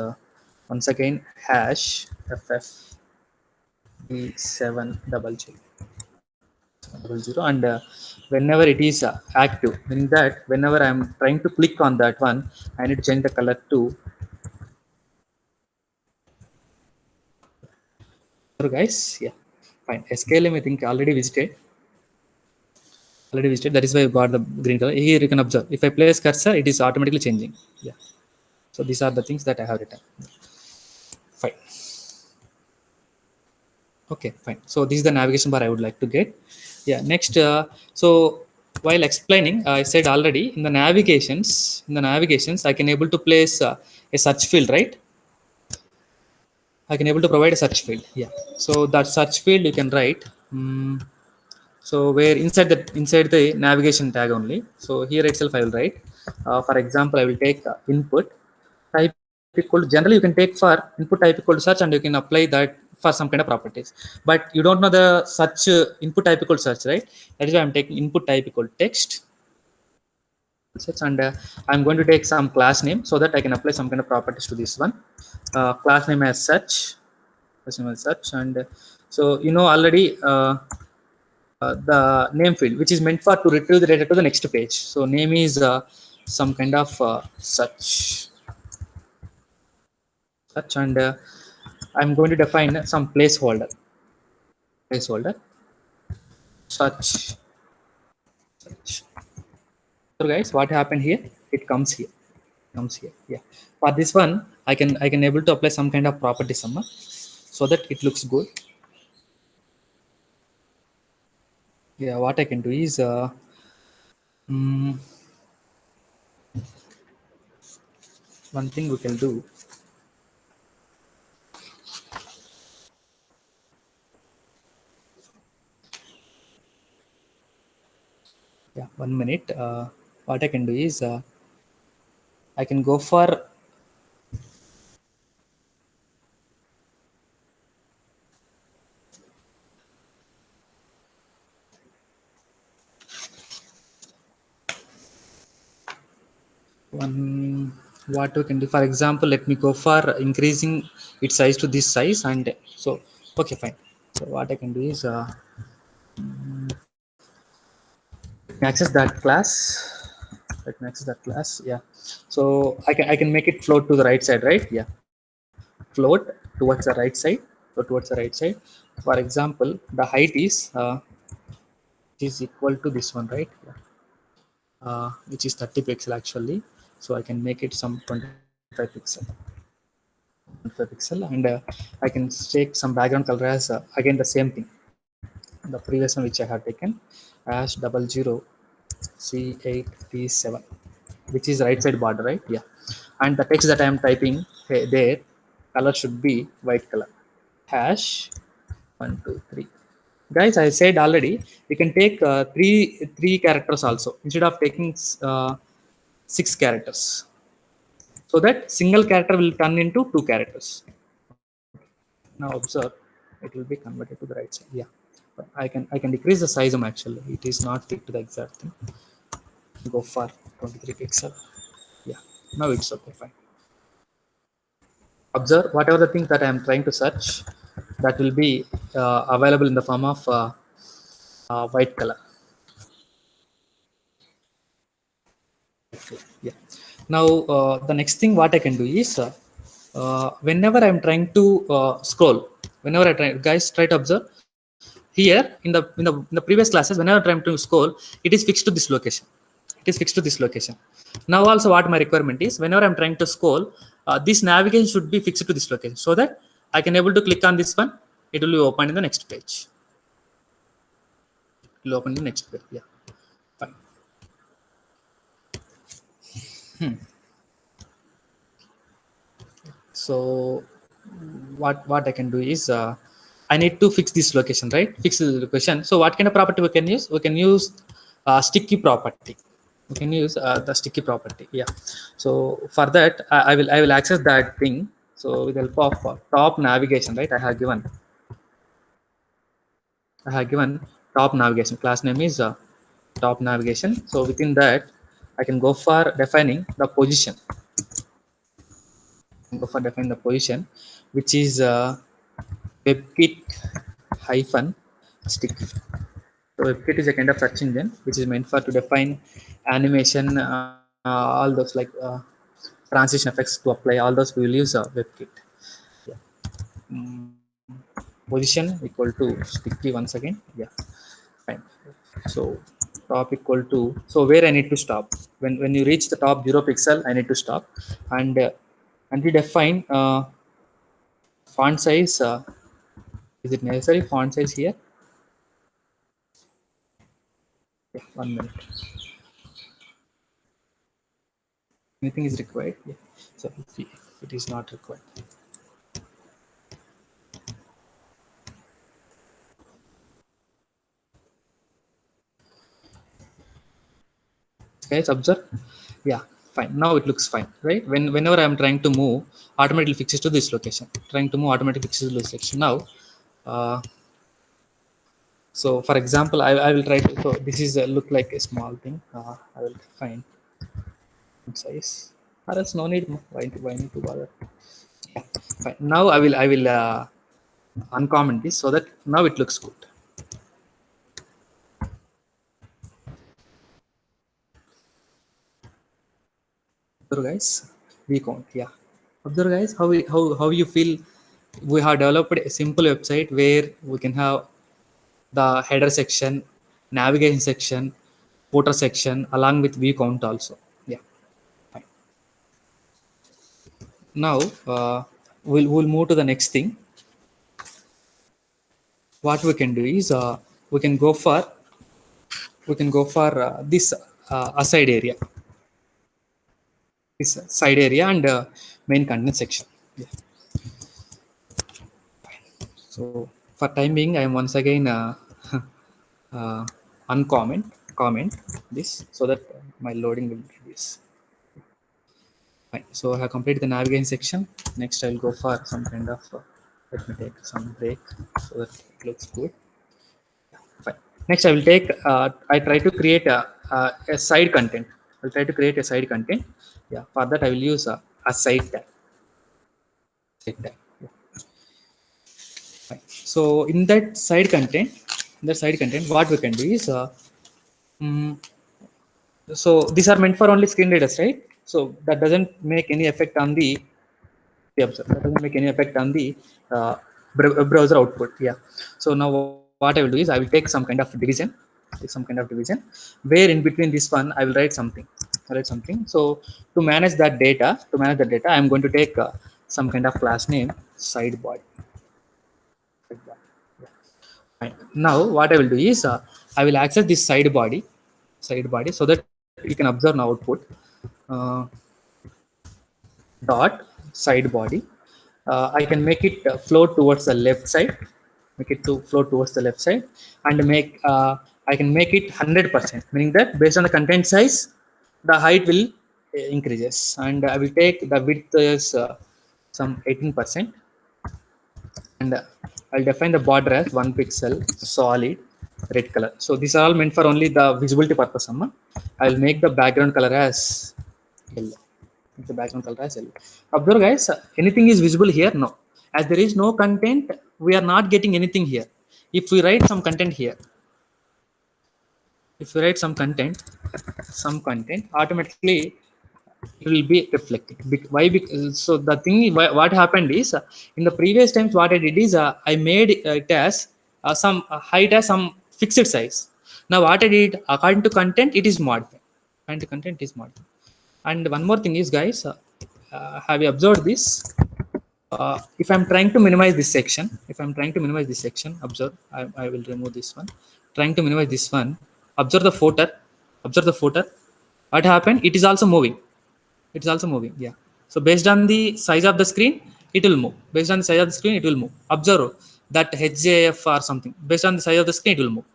once again hash ffb700, and whenever it is active, meaning that whenever I'm trying to click on that one, I need to change the color to. So guys, yeah, fine. SKLM, I think already visited, that is why I got the green color. Here you can observe, if I place cursor, it is automatically changing. Yeah. So these are the things that I have written. Fine. Okay, fine. So this is the navigation bar I would like to get. Yeah. Next, so while explaining, I said already, in the navigations, I can able to place a search field, right? I can able to provide a search field. Yeah. So that search field you can write. So where inside the navigation tag only. So here itself I will write. For example, I will take input type equal to, generally you can take for input type equal to search, and you can apply that for some kind of properties. But you don't know the search input type equal to search, right? That is why I'm taking input type equal to text search, and I'm going to take some class name so that I can apply some kind of properties to this one. Class name as such, and so already. The name field, which is meant for to retrieve the data to the next page. So name is some kind of such, and I'm going to define some placeholder such. So guys, what happened here? It comes here. Yeah. For this one, I can able to apply some kind of property somewhere so that it looks good. Yeah. What I can do is mm, one thing we can do. Yeah. 1 minute. What I can do is I can go for. one, what we can do, for example, let me go for increasing its size to this size, and so okay, fine. So what I can do is access that class. Let me access that class. Yeah, so I can make it float to the right side, right? Yeah, float towards the right side. So towards the right side, for example, the height is equal to this one, right? Yeah. Which is 30 pixel actually. So I can make it some 25 pixel, and I can take some background color as again the same thing, the previous one which I have taken as 00C8P7, which is right side border, right? Yeah, and the text that I am typing there, color should be white color. Hash 123. Guys, I said already we can take three characters also instead of taking 6 characters, so that single character will turn into 2 characters. Now observe, it will be converted to the right side. Yeah, but I can decrease the size actually. It is not fit to the exact thing. Go for 23 pixel. Yeah, now it's okay, fine. Observe whatever the thing that I am trying to search, that will be available in the form of white color. Yeah. Now the next thing what I can do is whenever I'm trying to scroll, whenever I try, guys, try to observe here in the previous classes, whenever I'm trying to scroll, it is fixed to this location. It is fixed to this location. Now also what my requirement is, whenever I'm trying to scroll, this navigation should be fixed to this location, so that I can able to click on this one. It will be open in the next page. It will open in the next page. Yeah, fine. So what I can do is I need to fix this location, right? Fix the location. So what kind of property we can use? We can use sticky property. We can use the sticky property. Yeah. So for that, I will access that thing. So with the help of top navigation, right? I have given top navigation. Class name is top navigation. So within that, I can go for defining the position. Go for defining the position, which is WebKit hyphen stick. So WebKit is a kind of search engine which is meant for to define animation, all those like transition effects to apply. All those we will use WebKit. Yeah. Mm, Position equal to sticky once again. Yeah, fine. So top equal to, so where I need to stop, when you reach the top 0 pixel, I need to stop, and we define font size. Is it necessary font size here? Yeah, 1 minute. Anything is required? Yeah. So if it is not required, guys, observe. Yeah, fine. Now it looks fine, right? Whenever I'm trying to move, automatically fixes to this location. Trying to move, automatically fixes to this location. Now, uh, so for example, I will try to. So this is look like a small thing. I will find size. Or else no need. Why need to bother? Yeah, fine. Now I will uncomment this so that now it looks good. Observe guys, we count. Yeah, observe guys, how you feel. We have developed a simple website where we can have the header section, navigation section, footer section, along with view count also. Yeah, fine. Now we'll move to the next thing. What we can do is we can go for this aside area, this side area, and main content section. Yeah. So for time being, I am once again uh, comment this so that my loading will reduce. Fine. So I have completed the navigation section. Next, I will go for some kind of let me take some break so that it looks good. Fine. Next, I will take. I try to create a side content. I'll try to create a side content. Yeah, for that I will use a side tag. Side tag. Yeah. Fine. So in that side content, what we can do is, mm, so these are meant for only screen readers, right? So that doesn't make any effect on the, yeah, sir, that doesn't make any effect on the uh, browser output. Yeah. So now what I will do is I will take some kind of division, where in between this one I will write something. So to manage that data, I am going to take some kind of class name side body. Yeah. Fine. Now what I will do is I will access this side body, so that you can observe now output. Uh, Dot side body. I can make it flow towards the left side, and make I can make it 100%, meaning that based on the content size, the height will increases, and I will take the width as some 18%, and I'll define the border as 1 pixel solid red color. So these are all meant for only the visibility purpose. Amma. I'll make the background color as yellow. The background color as yellow. Observe guys, anything is visible here? No. As there is no content, we are not getting anything here. If we write some content here, automatically it will be reflected. Why? Because, so the thing, what happened is, in the previous times, what I did is I made it as some height as some fixed size. Now what I did, according to content, it is modified. And one more thing is, guys, have you observed this? If I'm trying to minimize this section, observe, I will remove this one. Trying to minimize this one, observe the footer. What happened? It is also moving. Yeah. So based on the size of the screen, it will move. Observe that HJF or something. Based on the size of the screen, it will move.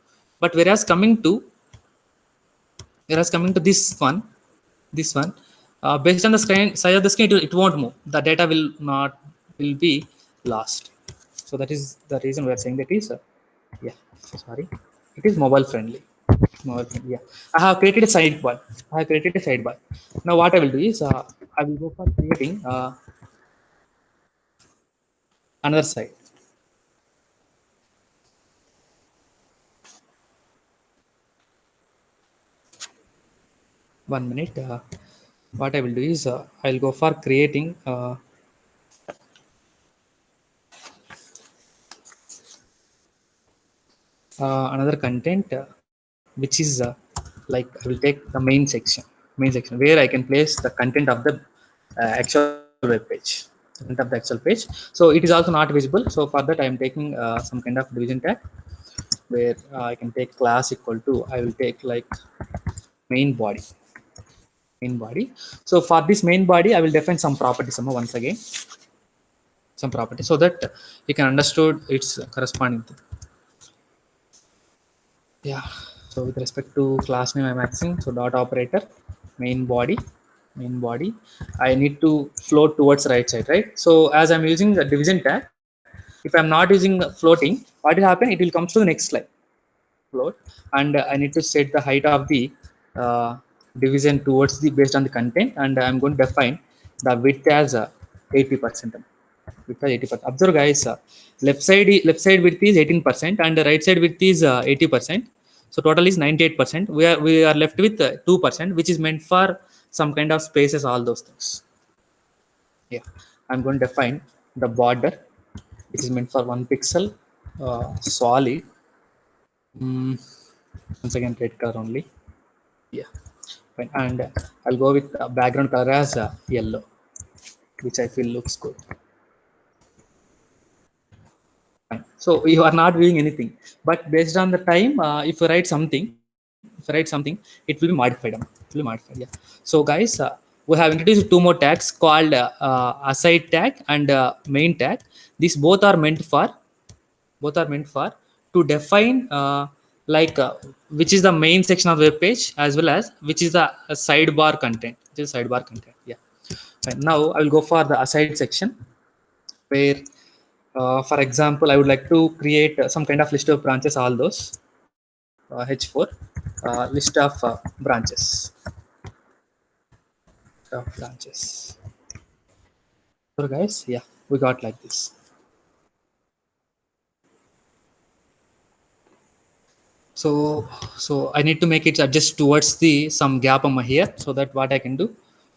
But whereas coming to this one, based on the screen size of the screen, it won't move. The data will be lost. So that is the reason we are saying that is yeah. Sorry, it is mobile friendly. Yeah. I have created a sidebar. Now what I will do is I will go for creating another side. 1 minute. What I will do is I'll go for creating another content, which is like I will take the main section where I can place the content of the actual web page. So it is also not visible. So for that I am taking some kind of division tag, where I can take class equal to, I will take like main body. So for this main body, I will define some properties once again, so that you can understood its corresponding thing. Yeah. So with respect to class name, I'm accessing, so dot operator, main body. I need to float towards right side, right? So as I'm using the division tag, if I'm not using floating, what will happen? It will come to the next slide. Float, and I need to set the height of the division towards the based on the content, and I'm going to define the width as 80%. Observe guys, left side width is 18%, and the right side width is 80%. So total is 98%. We are left with 2%, which is meant for some kind of spaces, all those things. Yeah, I'm going to define the border, which is meant for 1 pixel solid. Once again, red color only. Yeah, fine. And I'll go with background color as yellow, which I feel looks good. Fine. So you are not doing anything, but based on the time, if you write something, it will be modified. Yeah. So guys, we have introduced two more tags called aside tag and main tag. These both are meant for to define which is the main section of the web page, as well as which is the sidebar content. Yeah. And now I will go for the aside section, where for example, I would like to create some kind of list of branches, all those H4 list of branches. of branches. So guys, yeah, we got like this. So I need to make it adjust towards the some gap here, so that what I can do,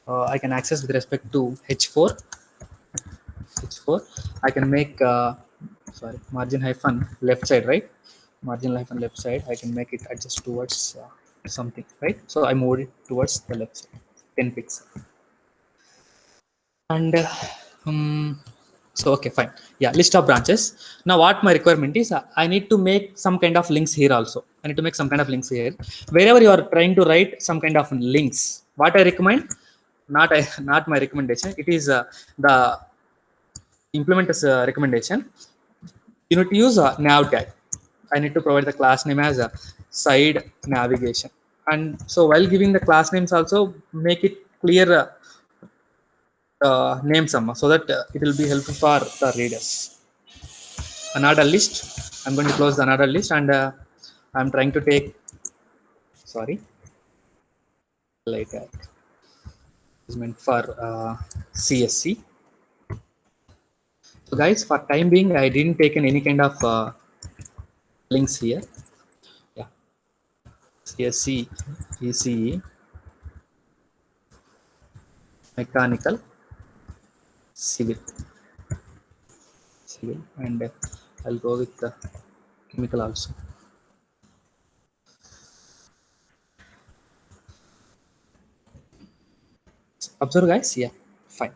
I can access with respect to h4. I can make sorry, margin hyphen left side, right? Margin hyphen left side. I can make it adjust towards something, right? So I moved it towards the left side, 10 pixels. And um, so okay, fine. Yeah, list of branches. Now what my requirement is, I need to make some kind of links here also. I need to make some kind of links here. Wherever you are trying to write some kind of links, what I recommend, not my recommendation, it is the implementer's recommendation. You need to use a nav tag. I need to provide the class name as a side navigation. And so while giving the class names also, make it clear name some, so that it will be helpful for the readers. Another list, I'm going to close another list, and I'm trying to take, sorry, later is meant for CSC. So guys, for time being, I didn't take in any kind of links here. Yeah, CSC, ECE, mechanical, civil, and I'll go with the chemical also. Observe guys, yeah, fine.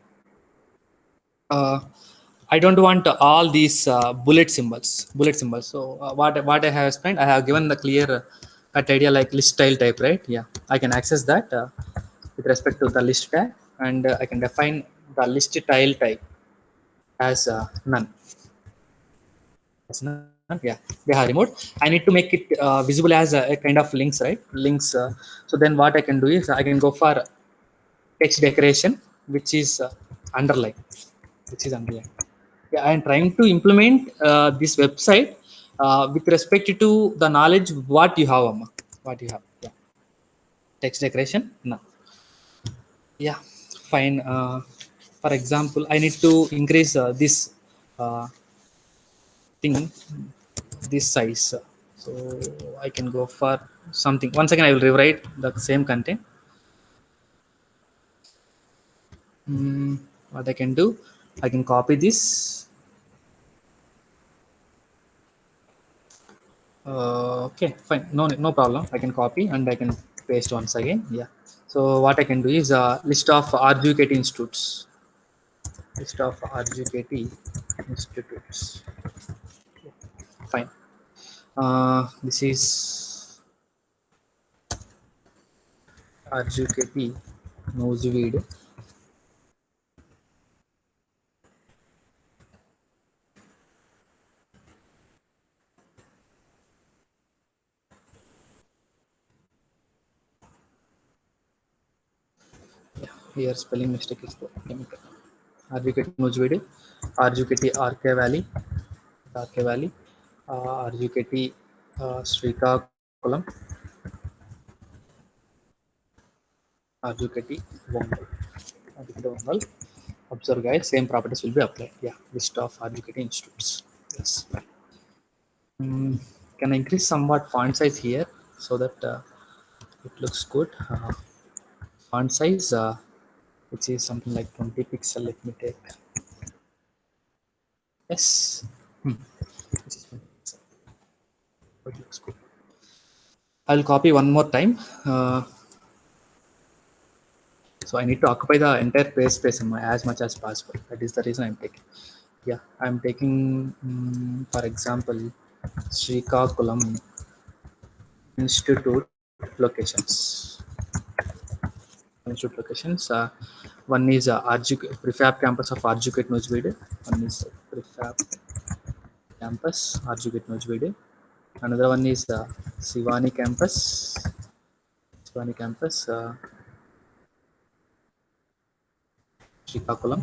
I don't want all these bullet symbols. So what I have explained, I have given the clear cut idea like list style type, right? Yeah, I can access that with respect to the list tag, and I can define the list tile type as none. As none. Yeah, they have removed. I need to make it visible as a kind of links, right? Links. So then what I can do is I can go for text decoration, which is underline, which is underline. Yeah, I am trying to implement this website with respect to the knowledge what you have, Amma. What you have. Yeah, text decoration. No. Yeah, fine. For example, I need to increase this uh, thing, this size. So I can go for something. Once again, I will rewrite the same content. What I can do, I can copy this. Okay, fine. No problem. I can copy and I can paste once again. Yeah. So what I can do is list of RGKT institutes. List of RGKT institutes. Fine. This is RGKT Noseweed. Yeah, here spelling mistake is there. Chemical. RGKT Noseweed, RGKT RK Valley, RGKT Srikakulam, RGKT Vongal. RGKT Observe guys, same properties will be applied. Yeah, list of RGKT institutes. Yes. Can I increase somewhat font size here so that it looks good? Font size, which is something like 20 pixel. Let me take. Yes. Which is 20 pixel. It looks good. I'll copy one more time. So I need to occupy the entire page space as much as possible. That is the reason I'm taking. Yeah, I'm taking, for example, Srikakulam Institute locations. Institute locations. One is Prefab campus of Arjuket Nojvide. One is Prefab campus, Arjuket Nojvide. Another one is Sivani campus. Sivani campus, Srikakulam.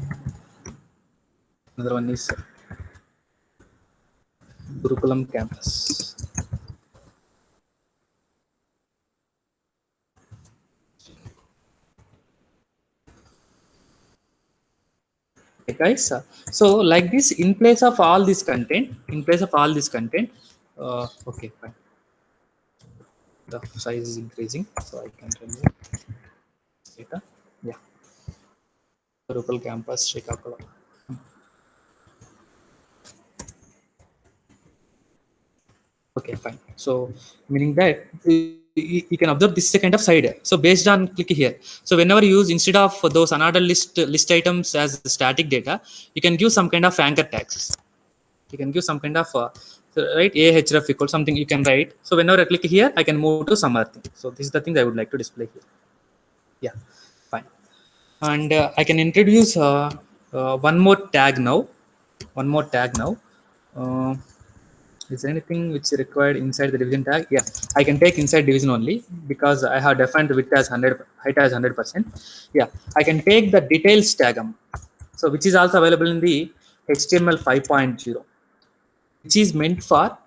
Another one is Gurukulam campus. guys. So like this, in place of all this content, okay, fine. The size is increasing, so I can remove data. Yeah, Drupal campus Srikakulam. Okay, fine. So meaning that you can observe this is a kind of side. So based on click here. So whenever you use instead of those another list items as static data, you can give some kind of anchor tags. You can give some kind of right ahref equal something you can write. So whenever I click here, I can move to some other thing. So this is the thing I would like to display here. Yeah, fine. And I can introduce one more tag now. One more tag now. Uh, is there anything which is required inside the division tag? Yeah, I can take inside division only because I have defined width as 100, height as 100%. Yeah, I can take the details tag, so which is also available in the HTML 5.0, which is meant for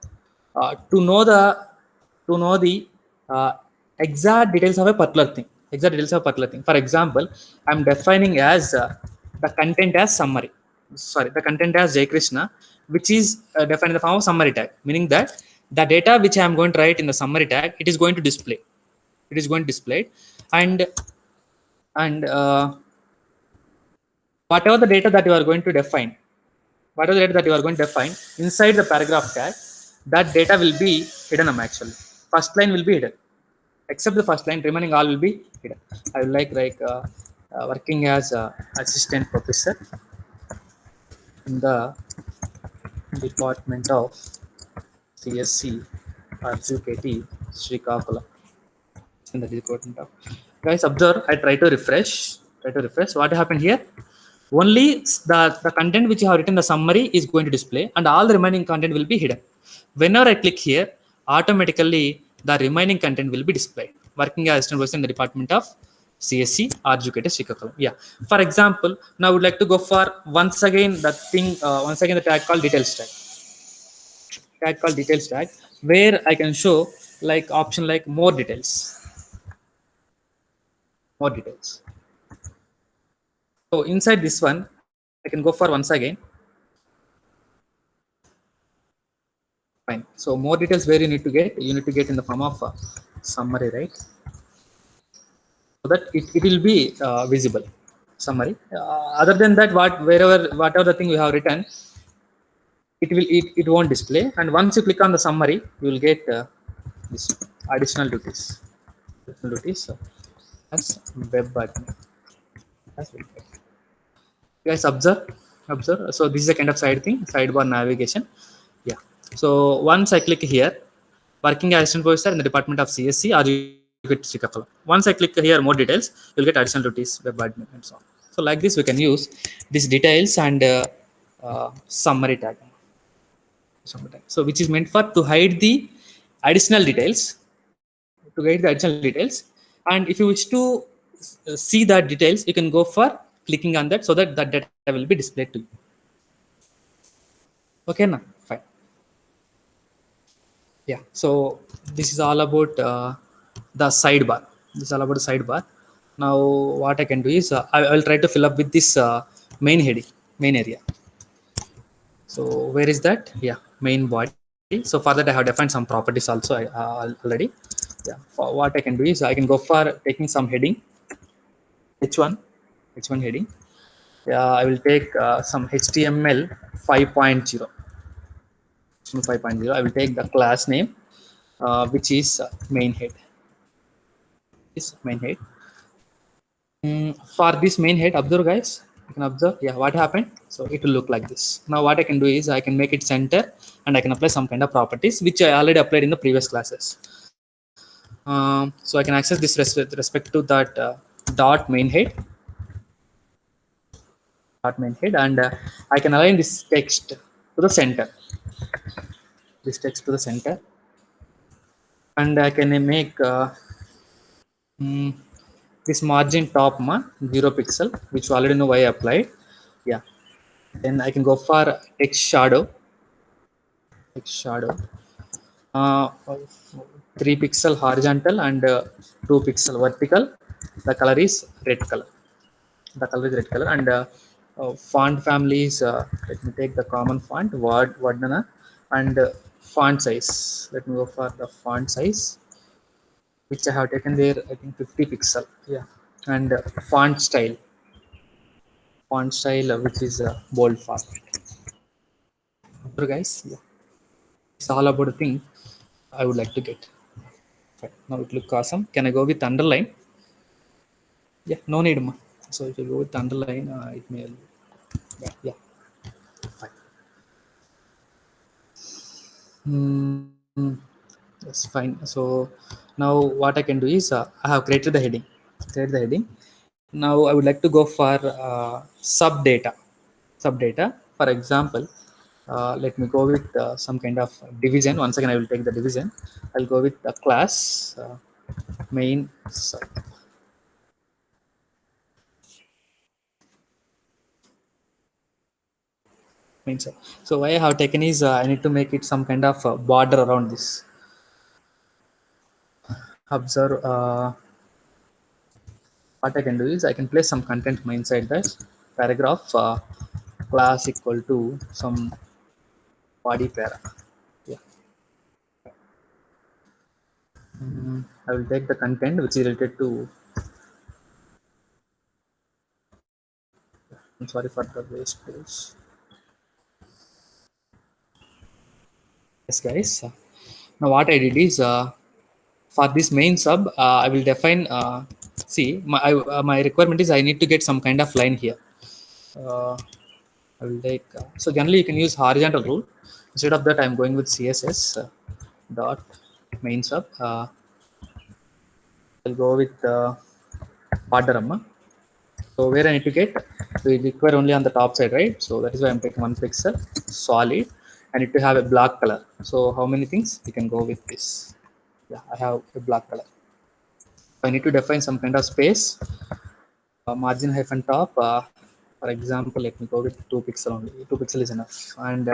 to know the uh, exact details of a particular thing. Exact details of a particular thing. For example, I'm defining as the content as summary. Sorry, the content as Jay Krishna, which is defined in the form of summary tag, meaning that the data which I am going to write in the summary tag, it is going to display. It is going to display, and and whatever the data that you are going to define, whatever the data that you are going to define inside the paragraph tag, that data will be hidden actually. First line will be hidden, except the first line, remaining all will be hidden. I would like working as assistant professor in the department of CSC RGKT Srikakulam. In the department of, guys, observe, I try to refresh. What happened here? Only the content which you have written the summary is going to display, and all the remaining content will be hidden. Whenever I click here, automatically the remaining content will be displayed. Working as assistant professor in the department of CSC RGKT Srikakulam. Yeah. For example, now I would like to go for once again the tag called details tag. Details tag, where I can show like option like more details. More details. So inside this one, I can go for once again. Fine. So more details where you need to get in the form of summary, right? So that it will be visible summary. Other than that, whatever the thing you have written, it won't display. And once you click on the summary, you will get this additional duties. So that's web admin. That's web admin. Guys, observe. So this is a kind of sidebar navigation. Yeah. So once I click here, working as assistant professor in the department of CSC, or you get Srikakulam. Once I click here more details, you'll get additional duties, web admin, and so on. So like this, we can use these details and summary tag. So which is meant for to hide the additional details, and if you wish to see that details, you can go for clicking on that, so that that data will be displayed to you. Okay, now fine. Yeah, so this is all about the sidebar. Now what I can do is I will try to fill up with this main area. So where is that? Yeah, main body. So for that I have defined some properties also already. Yeah, for what I can do is I can go for taking some heading, h1 heading. Yeah, I will take some HTML 5.0. I will take the class name, which is main head. For this main head, observe guys, you can observe, yeah, what happened. So it will look like this. Now what I can do is I can make it center, and I can apply some kind of properties which I already applied in the previous classes. So I can access this with respect to that dot main head, and I can align this text to the center. And I can make this margin top 0 pixel, which you already know why I applied. Yeah. Then I can go for text shadow. Uh, 3 pixel horizontal and 2 pixel vertical. The color is red color. And Font families, let me take the common font, Vardhana, and font size. Let me go for the font size, which I have taken there, I think 50 pixel. Yeah. And font style, which is bold font. So guys, yeah, it's all about the thing I would like to get. Right. Now it looks awesome. Can I go with underline? Yeah, no need, ma. So if you go with underline, it may, yeah, yeah. Fine. Hmm. Yes, fine. So now what I can do is I have created the heading. Create the heading. Now I would like to go for sub data. Sub data. For example, let me go with some kind of division. Once again, I will take the division. I'll go with the class main sub. Main sub. So why I have taken is I need to make it some kind of border around this. Observe. What I can do is I can place some content inside that paragraph class equal to some body para. Yeah. I will take the content which is related to. I'm sorry for the waste page. Yes, guys. Now what I did is for this main sub, I will define. See, my requirement is I need to get some kind of line here. Uh, I will take. So generally, you can use horizontal rule. Instead of that, I'm going with CSS dot main sub. I'll go with Padarama. So where I need to get, we require only on the top side, right? So that is why I'm taking 1 pixel solid. I need to have a black color. So how many things you can go with this? Yeah, I have a black color. I need to define some kind of space. Margin hyphen top. For example, let me go with 2 pixel only. 2 pixel is enough. And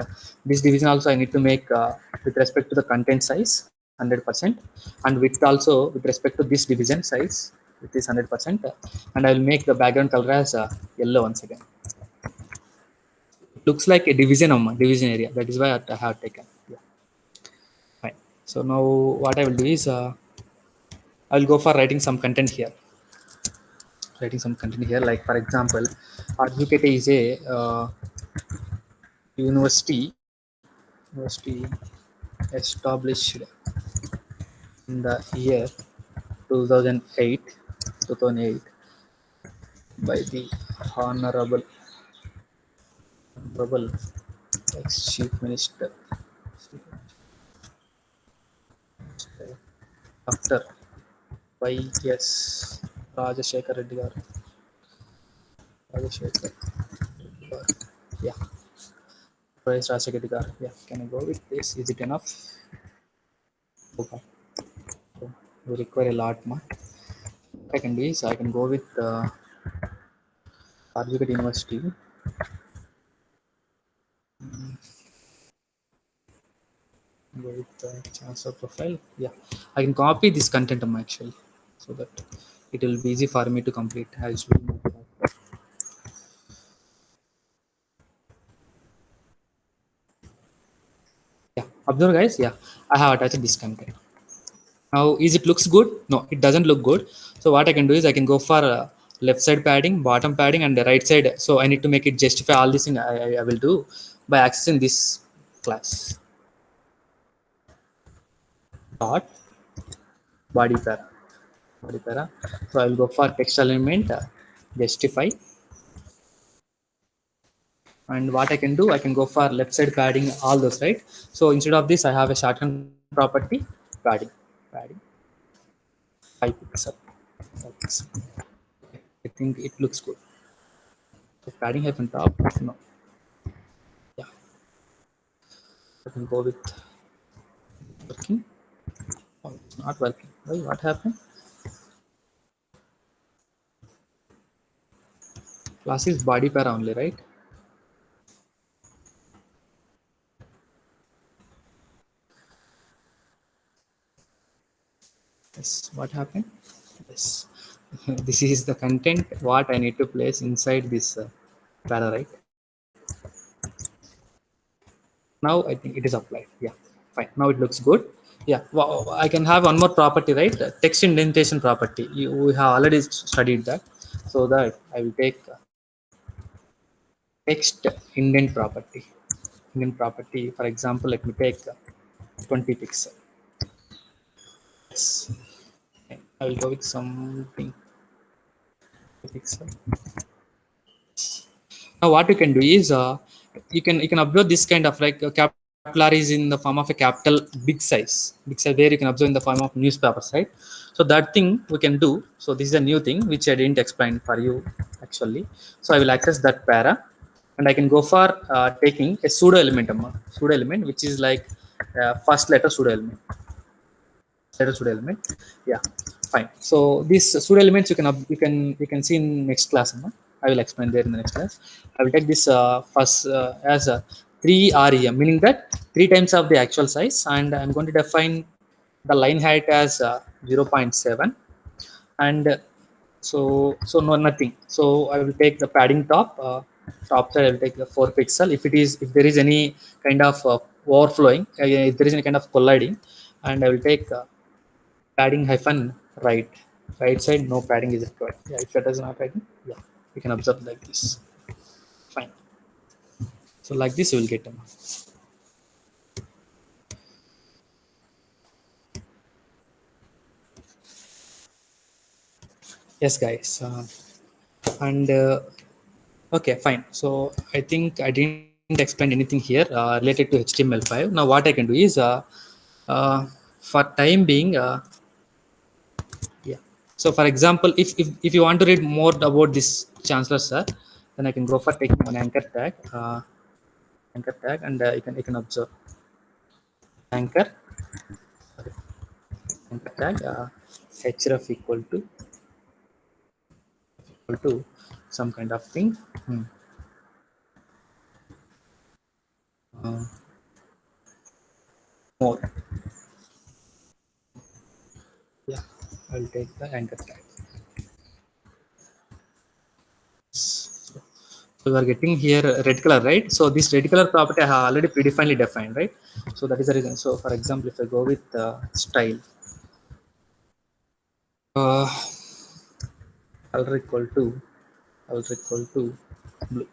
this division also I need to make with respect to the content size 100%, and width also with respect to this division size, it is 100%. And I will make the background color as yellow once again. It looks like a division of my division area. That is why I have taken. Yeah, fine. So now what I will do is I will go for writing some content here. Writing some content here, like for example, Advocate is a university established in the year 2008, 2008 by the Honorable, Honorable ex-Chief Minister, Dr. Y.S. Rajashekar Reddy garu. Rajashekar Reddy garu. Yeah, Y.S. Rajashekar Reddy garu. Yeah, can I go with this? Is it enough? Okay. So we require a lot more. What I can do is I can go with Advocate University. Go with transfer profile. Yeah, I can copy this content actually, so that it will be easy for me to complete as well. Yeah, observe guys. Yeah, I have attached this content. Now, is it looks good? No, it doesn't look good. So what I can do is I can go for left side padding, bottom padding, and the right side. So I need to make it justify all this thing. I will do by accessing this class dot body para. Body para. So I will go for text element justify. And what I can do, I can go for left side padding, all those, right? So instead of this, I have a shorthand property padding, padding 5 pixel. 5 pixel. I think it looks good. So padding hyphen top, no, yeah, I can go with working. Oh, it's not working. Why? What happened? Class is body para only, right? Yes. What happened? Yes. This is the content what I need to place inside this. para, right? Now I think it is applied. Yeah, fine. Now it looks good. Yeah, well, I can have one more property, right? Text indentation property. We have already studied that. So that I will take text indent property. Indent property, for example, let me take 20 pixel. Yes. I will go with something pixel. Now what you can do is you can observe this kind of like capital R is in the form of a capital big size where you can observe in the form of newspapers, right? So that thing we can do. So this is a new thing which I didn't explain for you actually. So I will access that para and I can go for taking a pseudo element, pseudo element which is like first letter pseudo element. Letter pseudo element. Yeah, fine. So these pseudo elements you can see in next class. I will explain there in the next class. I will take this first as a 3 rem, meaning that 3 times of the actual size, and I'm going to define the line height as 0.7, and so no nothing. So I will take the padding top side. I will take the 4 pixel. If there is any kind of overflowing, if there is any kind of colliding, and I will take padding hyphen right. Right side, no padding is required. Yeah, if that is not padding, yeah, you can observe like this. Fine. So like this you will get them. Yes guys, and okay, fine. So I think I didn't explain anything here related to HTML5. Now what I can do is for time being, yeah. So for example, if you want to read more about this Chancellor sir, then I can go for taking one anchor tag, and you can observe anchor anchor tag href equal to some kind of thing. Hmm. Uh, more. Yeah, I'll take the anchor tag. So we are getting here red color, right? So this red color property I have already predefinedly defined, right? So that is the reason. So for example, if I go with style, uh, color equal to blue.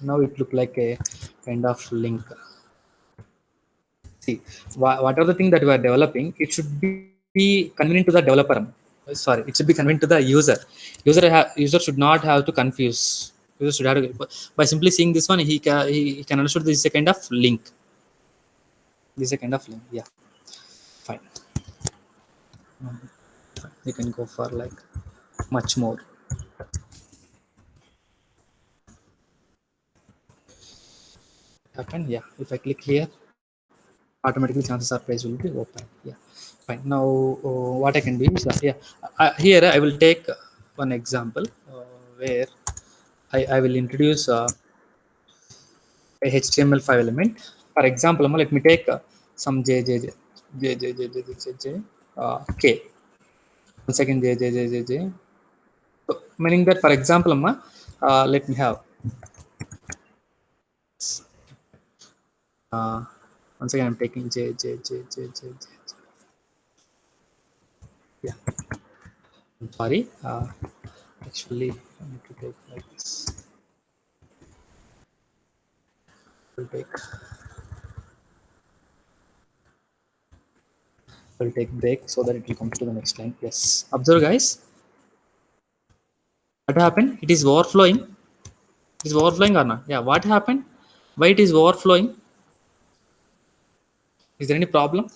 Now it look like a kind of link. See, whatever the thing that we are developing, it should be convenient to the developer. Sorry, it should be convenient to the user. User should not have to confuse. User should have to, by simply seeing this one, he can understand this is a kind of link. This is a kind of link. Yeah, fine. You can go for like much more. Happen. Yeah. If I click here, automatically chances are page will be open. Yeah, fine. Now what I can do is yeah, here I will take one example where I will introduce a HTML5 element. For example, let me take some j k. One second, j. So, meaning that, for example, let me have uh, once again I'm taking j. Yeah, I'm sorry. Actually, I need to take like this. We'll take break so that it will come to the next line. Yes. Observe, guys. What happened? It is overflowing. It is overflowing or not? Yeah. What happened? Why it is overflowing? Is there any problem?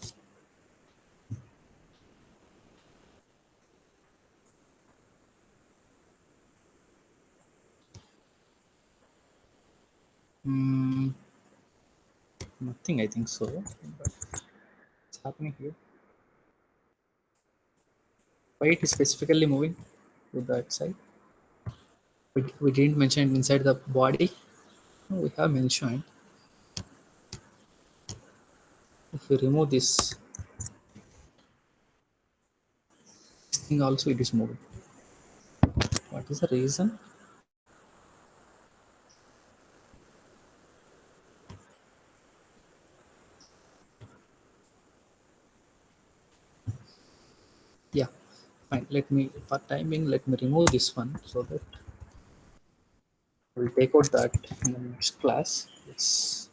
Mm, nothing. I think so. But what's happening here? Why it is specifically moving to that side? We didn't mention it inside the body. No, we have mentioned. If you remove this, also it is moving. What is the reason? Yeah, fine. Let me, for timing, let me remove this one so that we'll take out that in the next class. Yes.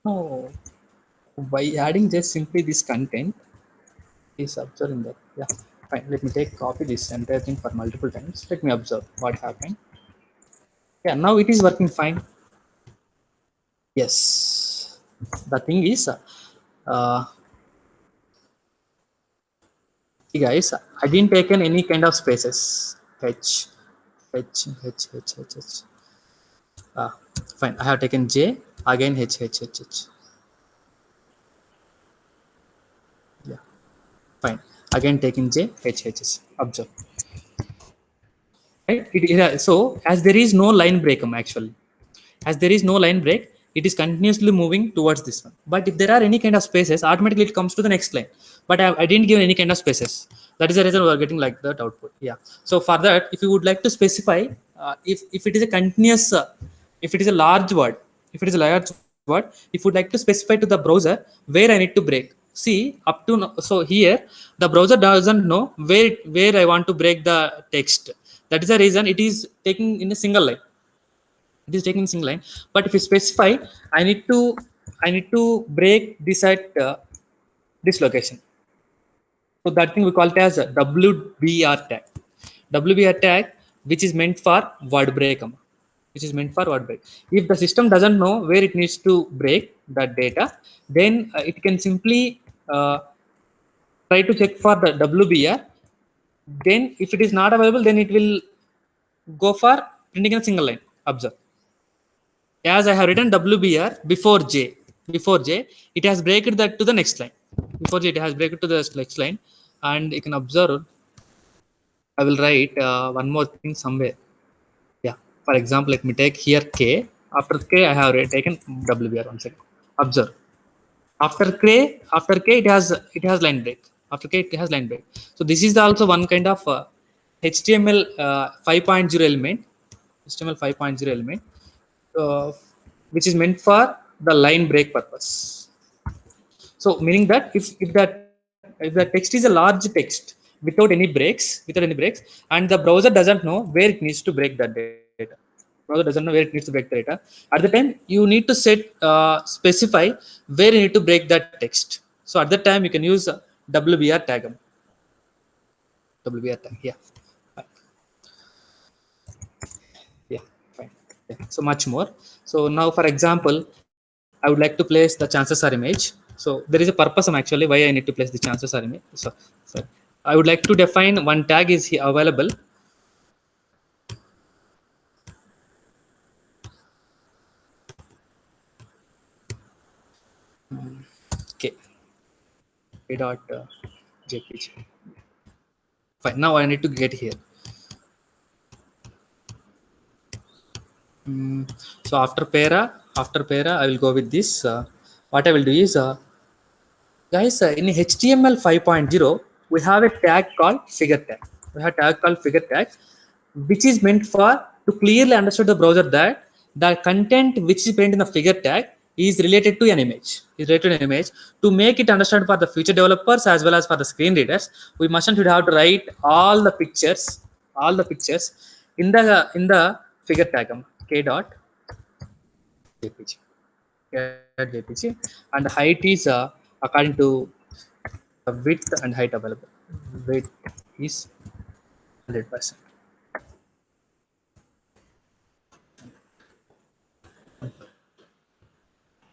No, by adding just simply this content is observing that. Yeah, fine. Let me take copy this entire thing for multiple times. Let me observe what happened. Yeah, now it is working fine. Yes. The thing is, uh, see guys, I didn't taken any kind of spaces. H. Fine. I have taken J, again H. Yeah, fine. Again taking J, H. Observe. Right? So as there is no line break, actually, as there is no line break, it is continuously moving towards this one. But if there are any kind of spaces, automatically it comes to the next line. But I didn't give any kind of spaces. That is the reason we are getting like that output. Yeah. So for that, if you would like to specify, if it is a continuous, if it is a large word, if it is a large word, if you would like to specify to the browser where I need to break. See, up to now, so here the browser doesn't know where I want to break the text. That is the reason it is taking in a single line. It is taking single line. But if you specify, I need to break this at this location. So that thing we call it as a WBR tag. WBR tag, which is meant for word break, which is meant for word break. If the system doesn't know where it needs to break that data, then it can simply try to check for the WBR. Then if it is not available, then it will go for printing a single line. Observe. As I have written WBR before J, it has breaked that to the next line. Before J, it has breaked to the next line, and you can observe. I will write one more thing somewhere. Yeah. For example, let me take here K. After K, I have taken WBR. One second. Observe. After K, it has line break. After K, it has line break. So this is also one kind of HTML 5.0 element. HTML 5.0 element, uh, which is meant for the line break purpose. So meaning that if the text is a large text without any breaks, and the browser doesn't know where it needs to break that data. Browser doesn't know where it needs to break the data. At the time, you need to specify where you need to break that text. So at that time, you can use WBR tag. WBR tag. Yeah. Yeah. Fine. Yeah. So much more. So now, for example, I would like to place the chances are image. So there is a purpose actually why I need to place the chances are image. So I would like to define one tag is available. Okay. A dot jpg. Fine. Now I need to get here. So after para, I will go with this. What I will do is, guys, in HTML 5.0, we have a tag called figure tag. We have a tag called figure tag, which is meant for to clearly understand the browser that the content which is present in the figure tag is related to an image. Is related to an image. To make it understand for the future developers as well as for the screen readers, we mustn't have to write all the pictures in the figure tag k dot jpg. JPG, and the height is according to the width and height available. Width is 100%.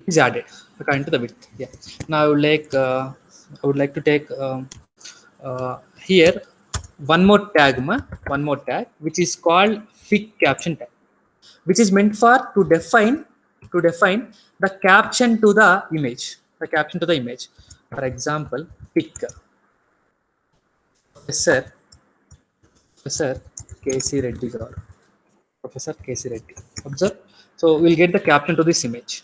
Is added according to the width. Yeah. Now I would like to take here one more tag which is called fig caption tag, which is meant for to define the caption to the image. The caption to the image. For example, pic professor Professor KC Reddy Garu. Professor KC Reddy. Observe. So we'll get the caption to this image.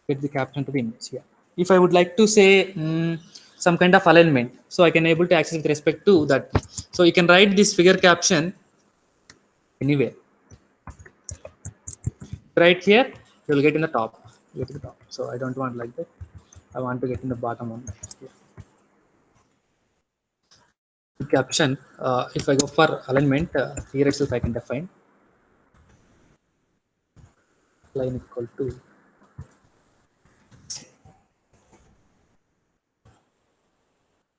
Get the caption to the image. Yeah. If I would like to say some kind of alignment, so I can able to access with respect to that. So you can write this figure caption anywhere. Right here you will get in the top, get to the top. So I don't want like that, I want to get in the bottom one. Yeah. Caption, if I go for alignment, here itself I can define line equal to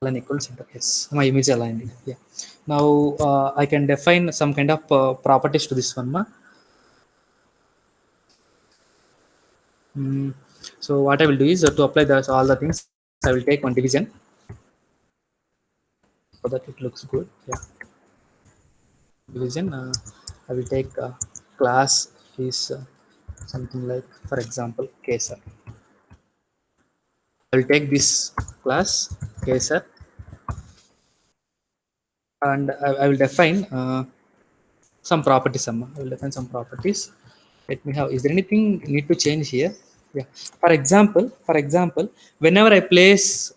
line equal center. Yes, my image aligned. Yeah. Now I can define some kind of properties to this one. Mm, so what I will do is to apply this, all the things, I will take one division so that it looks good. Yeah. Division. I will take class is something like, for example, Caesar. I will take this class Caesar, and I will define some properties. I will define some properties. Let me have. Is there anything need to change here? Yeah. For example, whenever I place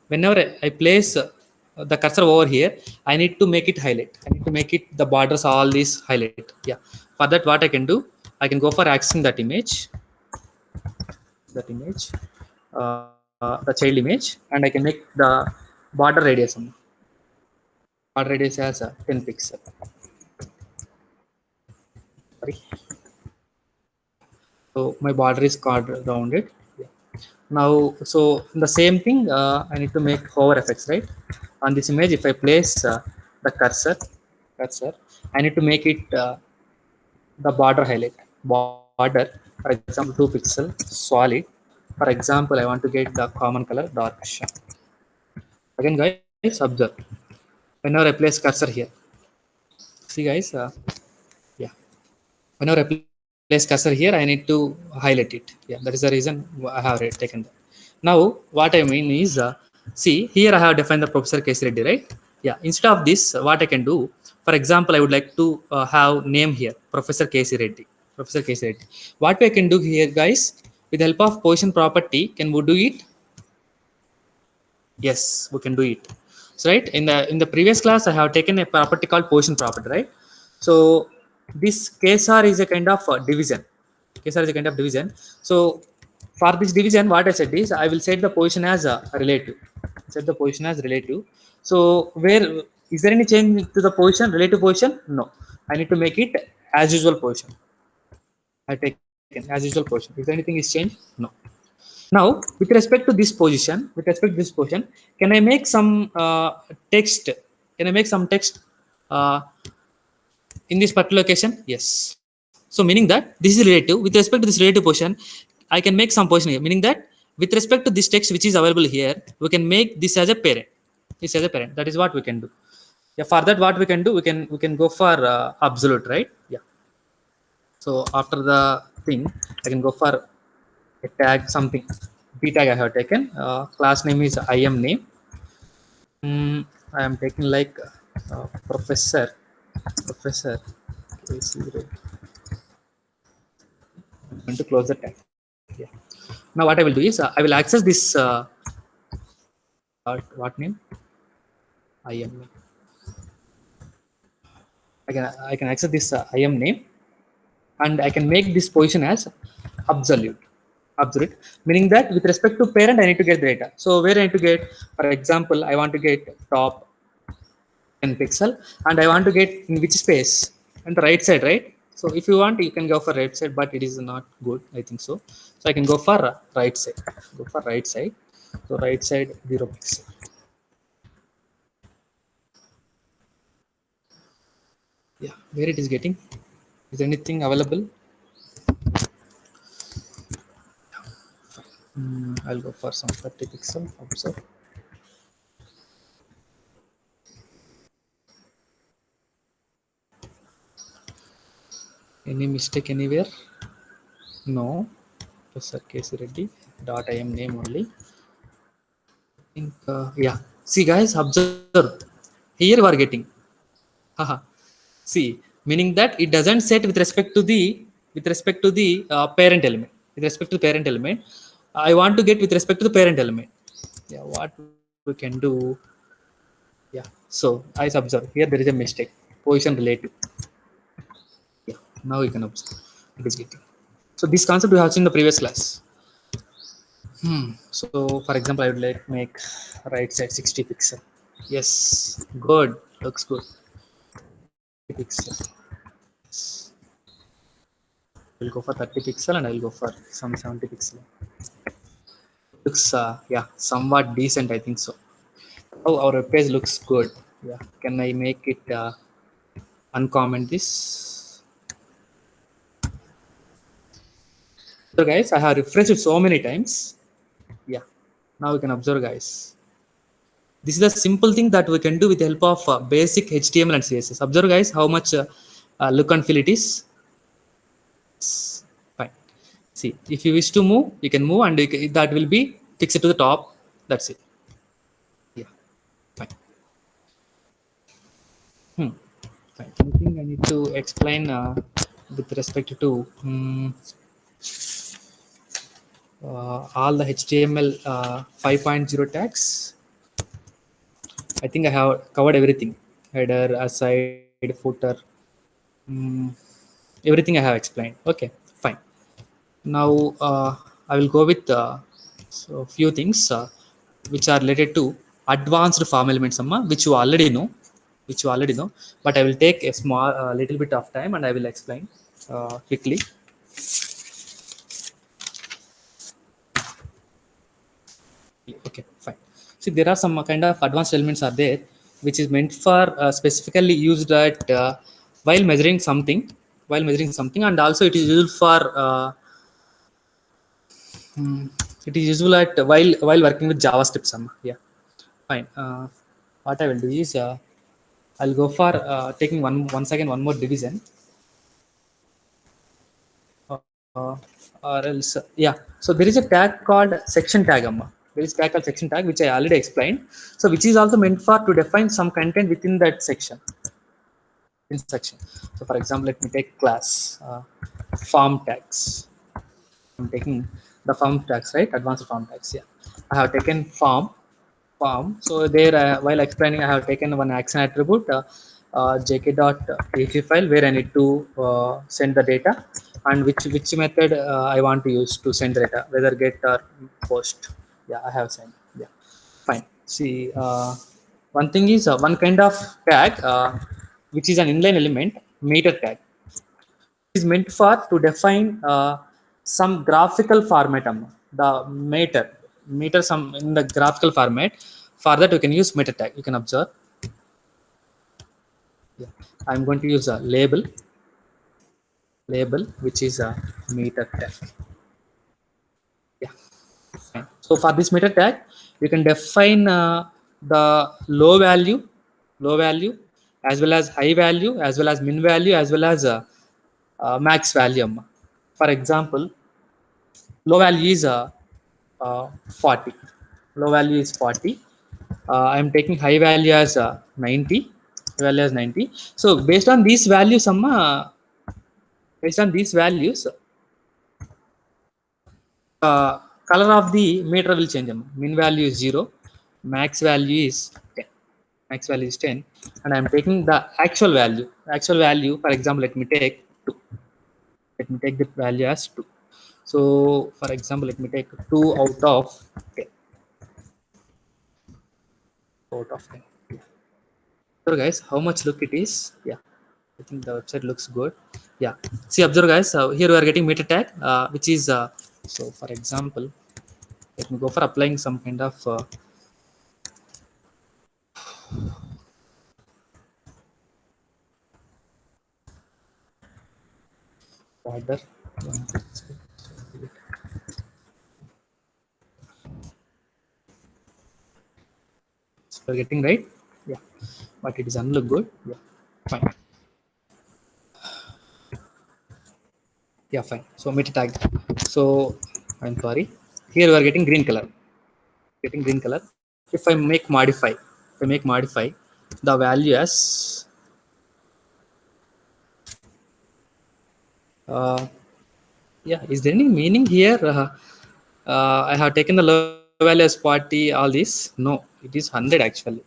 whenever I place the cursor over here, I need to make it highlight, I need to make it the borders all these highlight. Yeah, for that what I can do, I can go for accessing that image, the child image, and I can make the border radius, border radius as a 10 pixel. Sorry. So my border is card rounded. Yeah. Now so the same thing, I need to make hover effects, right? On this image, if I place the cursor, I need to make it the border highlight, border, for example 2 pixel solid. For example, I want to get the common color dark. Again guys, observe, whenever I place cursor here, see guys, yeah, whenever I place cursor here, I need to highlight it. Yeah, that is the reason I have taken that. Now what I mean is, see here I have defined the Professor K.C. Reddy, right? Yeah, instead of this, what I can do, for example, I would like to have name here Professor K.C. Reddy. Professor K.C. Reddy. What I can do here guys, with the help of position property, can we do it? Yes, we can do it. So right, in the previous class I have taken a property called position property, right? So this ksr is a kind of division. Ksr is a kind of division. So for this division, what I said is I will set the position as a relative. Set the position as relative. So where is there any change to the position, relative position? No, I need to make it as usual position. I take as usual position. Is there anything is changed? No. Now, with respect to this position, can I make some text? Can I make some text uh, in this particular location? Yes. So, meaning that this is relative. With respect to this relative position, I can make some position here. Meaning that with respect to this text which is available here, we can make this as a parent. This as a parent. That is what we can do. Yeah. For that, what we can do, we can go for absolute, right? Yeah. So after the thing, I can go for a tag something. B tag I have taken. Class name is IM name. I am taking like professor. I'm going to close the tag. Yeah. Now what I will do is I will access this what name? IM name. I can access this IM name, and I can make this position as absolute. Absolute, meaning that with respect to parent, I need to get the data. So where I need to get, for example, I want to get top 10 pixel, and I want to get in which space? And the right side, right? So if you want, you can go for right side, but it is not good, I think so. So I can go for right side. Go for right side. So right side 0 pixel. Yeah, where it is getting? Is anything available? I'll go for some 30 pixel. Observe. Any mistake anywhere? No. Professor K.C. Reddy. Dot IM name only. Think, yeah. See, guys, observe. Here you are getting. Haha. See, meaning that it doesn't set with respect to the parent element. With respect to parent element, I want to get with respect to the parent element. Yeah, what we can do. Yeah, so I observe here there is a mistake. Position relative. Yeah, now you can observe. It is getting. So this concept we have seen in the previous class. So for example, I would like make right side 60 pixel. Yes, good. Looks good. 30 pixel. We'll go for 30 pixel and I will go for some 70 pixel. Looks yeah, somewhat decent. I think so. Oh, our page looks good. Yeah, can I make it uncomment this? So guys, I have refreshed it so many times. Yeah, now you can observe, guys. This is a simple thing that we can do with the help of basic HTML and CSS. Observe, guys, how much look and feel it is. Fine. See, if you wish to move, you can move, and that will be fixed to the top. That's it. Yeah, fine. Hmm. Fine. Anything I need to explain with respect to all the HTML 5.0 tags? I think I have covered everything. Header, aside, footer, mm, everything I have explained. Okay, fine. Now I will go with so few things which are related to advanced form elements, Amma, which you already know, But I will take a small, little bit of time and I will explain quickly. Okay, fine. See, there are some kind of advanced elements are there, which is meant for specifically used at while measuring something, and also it is used for it is useful at while working with JavaScript. Some yeah, fine. What I will do is I'll go for taking once again one more division, uh, or else yeah. So there is a tag called section tag. Amma. There is a tag called section tag which I already explained. So which is also meant for to define some content within that section. In section. So for example, let me take class form tags. I'm taking the form tags, right? Advanced form tags. Yeah, I have taken form. So there, while explaining, I have taken one action attribute, jk.php file, where I need to send the data, and which method I want to use to send the data, whether get or post. Yeah, I have sent. Yeah, fine. See, one thing is one kind of tag, which is an inline element, meter tag is meant for to define some graphical format. The meter some in the graphical format. For that you can use meta tag. You can observe. Yeah. I'm going to use a label which is a meter tag. Yeah. Fine. So for this meter tag, you can define the low value, as well as high value, as well as min value, as well as max value. For example, low value is 40. Low value is 40. I am taking high value as 90. Value as 90. So based on these values, color of the meter will change. Min value is 0. Max value is 10. Max value is 10. And I am taking the actual value. Actual value, for example, let me take 2. Let me take the value as 2. So, for example, let me take 2 out of 10. Out of 10. So guys, how much look it is? Yeah, I think the website looks good. Yeah, see, observe guys, here we are getting meta tag, which is so for example, let me go for applying some kind of border. So we're getting right. Yeah, but it is unlook good. Yeah, fine. Yeah, fine. So meta tag. So I'm sorry, here we are getting green color. If I make modify, the value as uh, yeah, is there any meaning here? I have taken the low value as 40, all this. No, it is 100 actually.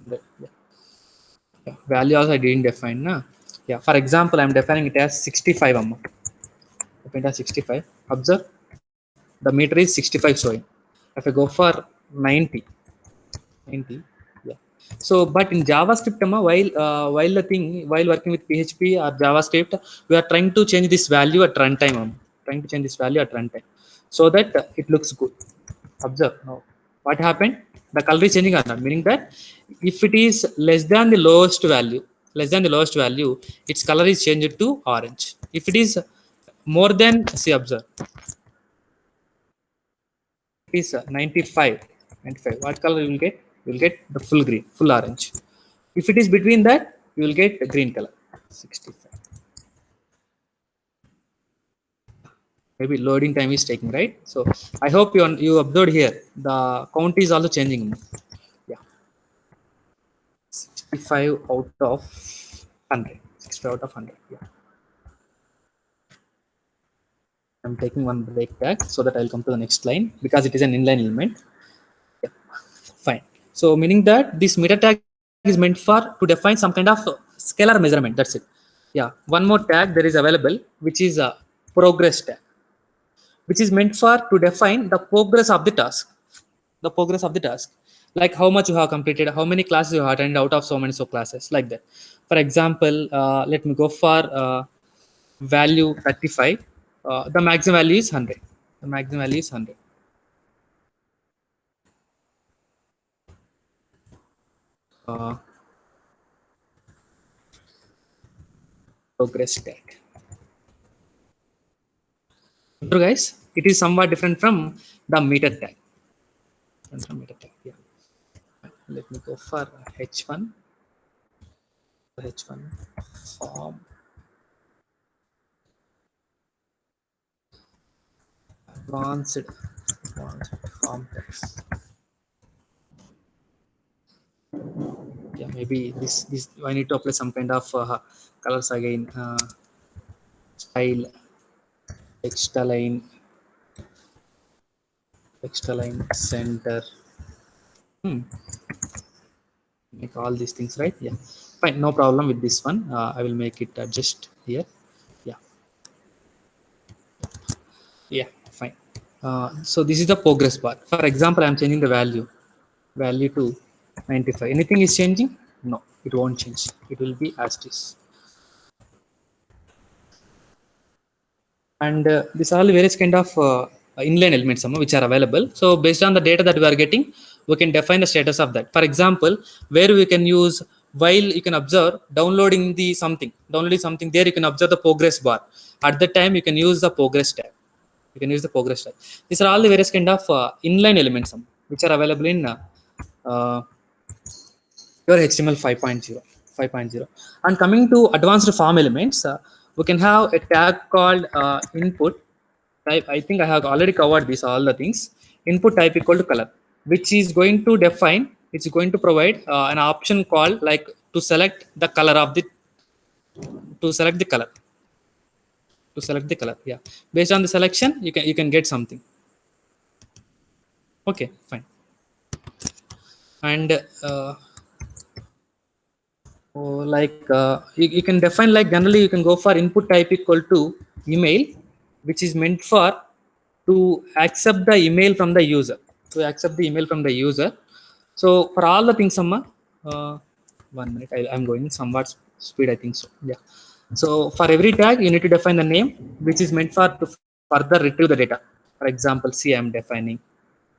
100, yeah. Yeah. Value also I didn't define. Na? Yeah, for example, I'm defining it as 65. Amma. Define it as 65. Observe, the meter is 65 showing. If I go for 90, 90, yeah. So, but in JavaScript, Amma, while working with PHP or JavaScript, we are trying to change this value at runtime. Amma. Trying to change this value at runtime so that it looks good. Observe now what happened, the color is changing or not, meaning that if it is less than the lowest value, its color is changed to orange. If it is more than, see, observe, it is 95, 95, what color you will get? You will get the full green, full orange. If it is between that, you will get the green color. 65, maybe loading time is taking, right? So I hope you observed here the count is also changing. Yeah, 65 out of 100. 65 out of 100. Yeah. I'm taking one break tag so that I'll come to the next line because it is an inline element. Yeah. Fine. So meaning that this meter tag is meant for to define some kind of scalar measurement. That's it. Yeah. One more tag there is available, which is a progress tag, which is meant for to define the progress of the task. The progress of the task, like how much you have completed, how many classes you have attended out of so many so classes, like that. For example, let me go for value 35. The maximum value is 100. The maximum value is 100. Uh, Progress tag. So guys, it is somewhat different from the meter tag. From meter tag. Yeah. Let me go for H1. H1 form. Advanced form text. Yeah, maybe this I need to apply some kind of colors again. Style, textalign, center. Make all these things, right? Yeah, fine, no problem with this one. I will make it adjust here. Yeah, yeah, fine. So this is the progress bar. For example, I'm changing the value to 95. Anything is changing? No, it won't change. It will be as it is. And these are all various kind of inline elements which are available. So based on the data that we are getting, we can define the status of that. For example, where we can use, while you can observe downloading something, there you can observe the progress bar. At that time you can use the progress tab. These are all the various kind of inline elements which are available in uh, your HTML 5.0. 5.0. And coming to advanced form elements, we can have a tag called input type. I think I have already covered this, all the things. Input type equal to color, which is going to define, it's going to provide an option called like to select the color of the, to select the color, to select the color. Yeah. Based on the selection, you can get something. Okay, fine. And you can define, like generally you can go for input type equal to email, which is meant for to accept the email from the user, so for all the things, uh, 1 minute, I'm going somewhat speed, I think so. Yeah. So for every tag you need to define the name, which is meant for to further retrieve the data. For example, C I'm defining,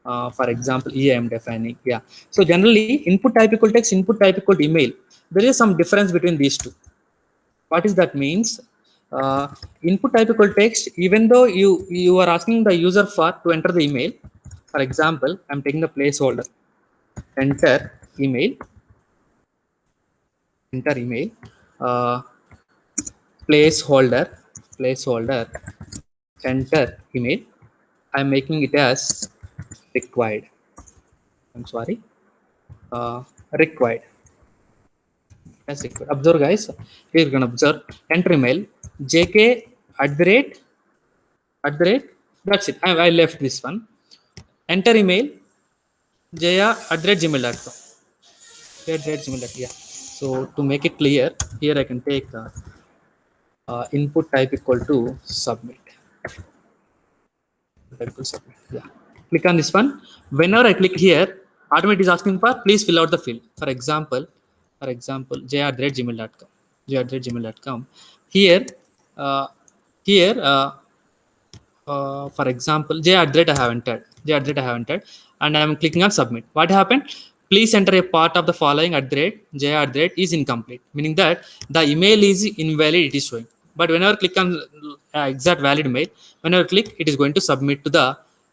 for example, E I am defining. Yeah. So generally, input type equal text, input type equal to email. There is some difference between these two. What is that means? Input type equal text. Even though you are asking the user for to enter the email. For example, I'm taking the placeholder. Enter email. Enter email. Uh, placeholder. Enter email. I'm making it as required. I'm sorry. Required. As required. Observe, guys. Here you can observe. Enter email. JK at the rate That's it. I left this one. Enter email jaya@gmail.com. Jaya@gmail.com. Yeah. So to make it clear, here I can take input type equal to submit. Type equal submit. Yeah. Click on this one. Whenever I click here, automatically is asking for please fill out the field. For example, jaya@gmail.com. jaya@gmail.com. Here, uh, here. For example, j at rate I have entered, and I am clicking on submit. What happened? Please enter a part of the following at the rate, j at the rate is incomplete, meaning that the email is invalid, it is showing. But whenever click on exact valid mail, whenever click, it is going to submit to the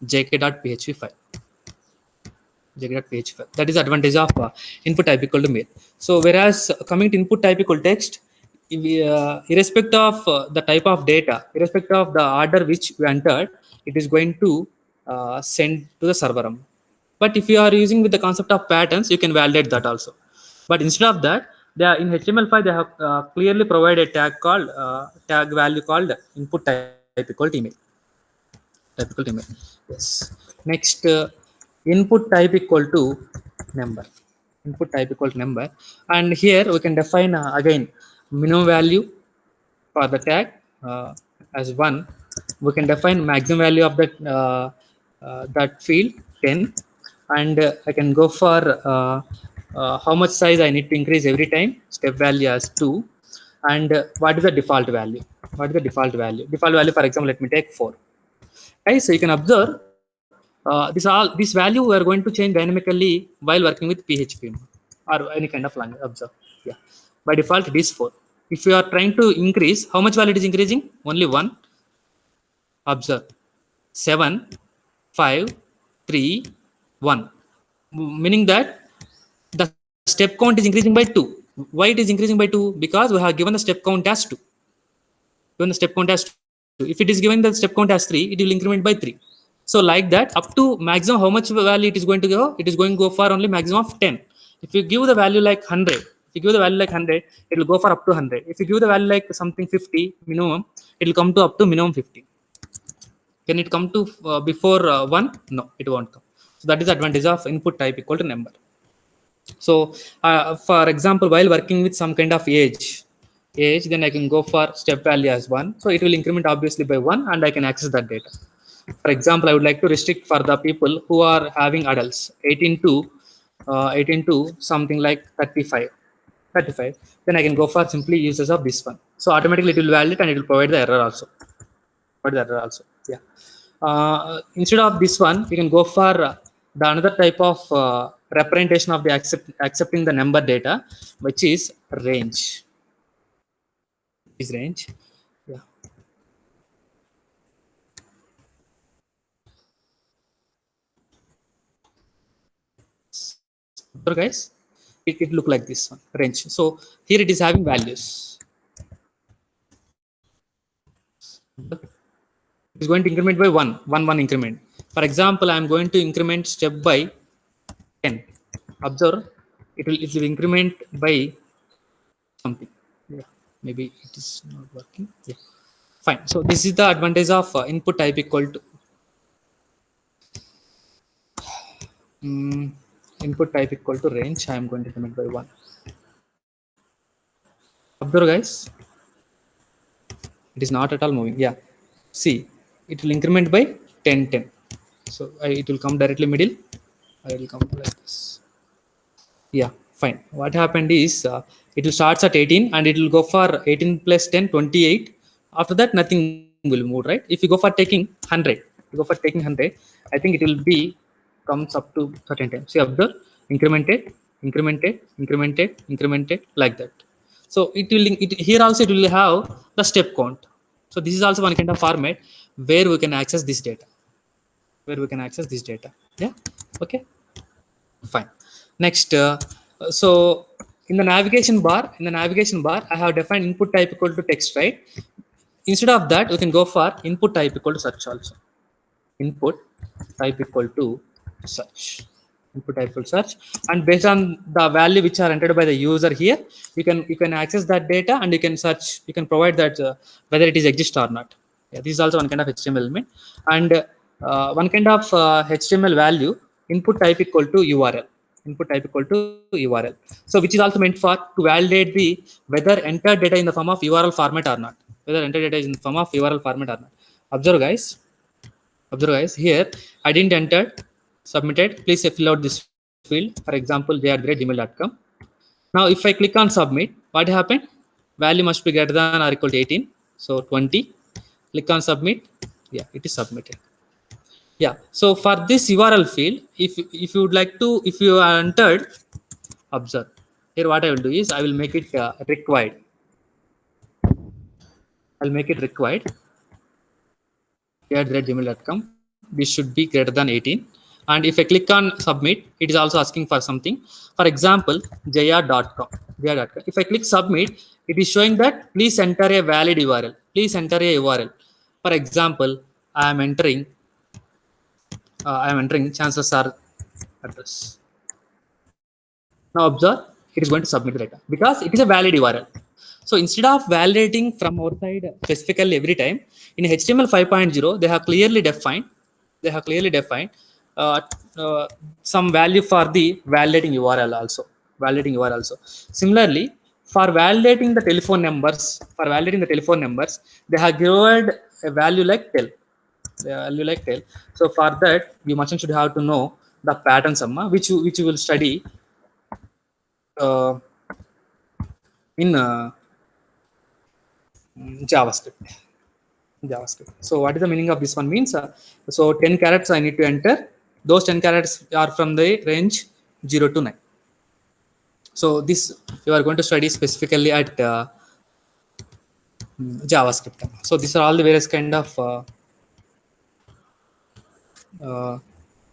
jk.php file. jk.php file. That is the advantage of input type equal to mail. So whereas coming to input type equal text, irrespective of the type of data, irrespective of the order which we entered, it is going to send to the server. But if you are using with the concept of patterns, you can validate that also. But instead of that, they are in HTML5 they have clearly provided a tag called tag value called input type equal to email. Type equal to email. Yes. Next, input type equal to number. Input type equal to number, and here we can define again minimum value for the tag as 1. We can define maximum value of that field 10, and I can go for how much size I need to increase every time, step value as 2, and what is the default value. Default value, for example, let me take 4. Right, so you can observe this value we are going to change dynamically while working with PHP or any kind of language. Observe, yeah. By default, it is 4. If you are trying to increase, how much value it is increasing? Only 1. Observe, 7, 5, 3, 1. Meaning that the step count is increasing by 2. Why it is increasing by 2? Because we have given the step count as 2. If it is given the step count as 3, it will increment by 3. So like that, up to maximum how much value it is going to go? It is going to go for only maximum of 10. If you give the value like 100, it will go for up to 100. If you give the value like something 50 minimum, it will come to up to minimum 50. Can it come to before 1? No, it won't come. So that is the advantage of input type equal to number. So for example, while working with some kind of age, then I can go for step value as 1. So it will increment obviously by 1, and I can access that data. For example, I would like to restrict for the people who are having adults 18 to something like 35. Then I can go for simply uses of this one. So automatically it will validate and it will provide the error also. Yeah. Instead of this one, you can go for the another type of representation of the accepting the number data, which is range. Yeah. So guys, it look like this one, range. So here it is having values. It is going to increment by 1 increment. For example, I am going to increment step by 10. Observe, it will increment by something. Yeah, maybe it is not working. Yeah, fine. So this is the advantage of input type equal to input type equal to range. I am going to increment by 1. Observe guys, it is not at all moving. Yeah, see, it will increment by 10. So it will come directly middle. I will come like this. Yeah, fine. What happened is it will starts at 18 and it will go for 18 plus 10, 28. After that, nothing will move, right? If you go for taking 100, I think it will be comes up to certain time. See, observe, incremented, like that. So here also it will have the step count. So this is also one kind of format where we can access this data. Yeah. Okay. Fine. Next, so in the navigation bar, I have defined input type equal to text, right? Instead of that, we can go for input type equal to search also. Input type equal to search. And based on the value which are entered by the user here, you can access that data and you can search. You can provide that whether it is exist or not. Yeah, this is also one kind of HTML element. And one kind of HTML value, input type equal to URL. Input type equal to URL. So which is also meant for to validate the whether entered data in the form of URL format or not. Whether entered data is in the form of URL format or not. Observe guys. Observe guys. Here I didn't enter. Submitted. Please fill out this field. For example, jr@gmail.com. Now, if I click on submit, what happened? Value must be greater than or equal to 18. So 20. Click on submit. Yeah, it is submitted. Yeah. So for this URL field, if you would like to, if you are entered, observe. Here, what I will do is I will make it required. I'll make it required. Here@gmail.com. This should be greater than 18. And if I click on submit, it is also asking for something. For example, jr.com. jr.com. If I click submit, it is showing that please enter a valid URL. Please enter a URL. For example, I am entering chances are address. Now observe, it is going to submit the data because it is a valid URL. So instead of validating from our side specifically every time, in HTML 5.0 they have clearly defined uh, uh, some value for the validating URL also. Validating URL also. Similarly, for validating the telephone numbers, they have given a value like tel. Value like tel. So for that, you must should have to know the pattern summa, which you will study uh, in JavaScript. JavaScript. So what is the meaning of this one means? So 10 characters I need to enter. Those 10 characters are from the range 0 to 9. So this you are going to study specifically at JavaScript. So these are all the various kind of uh,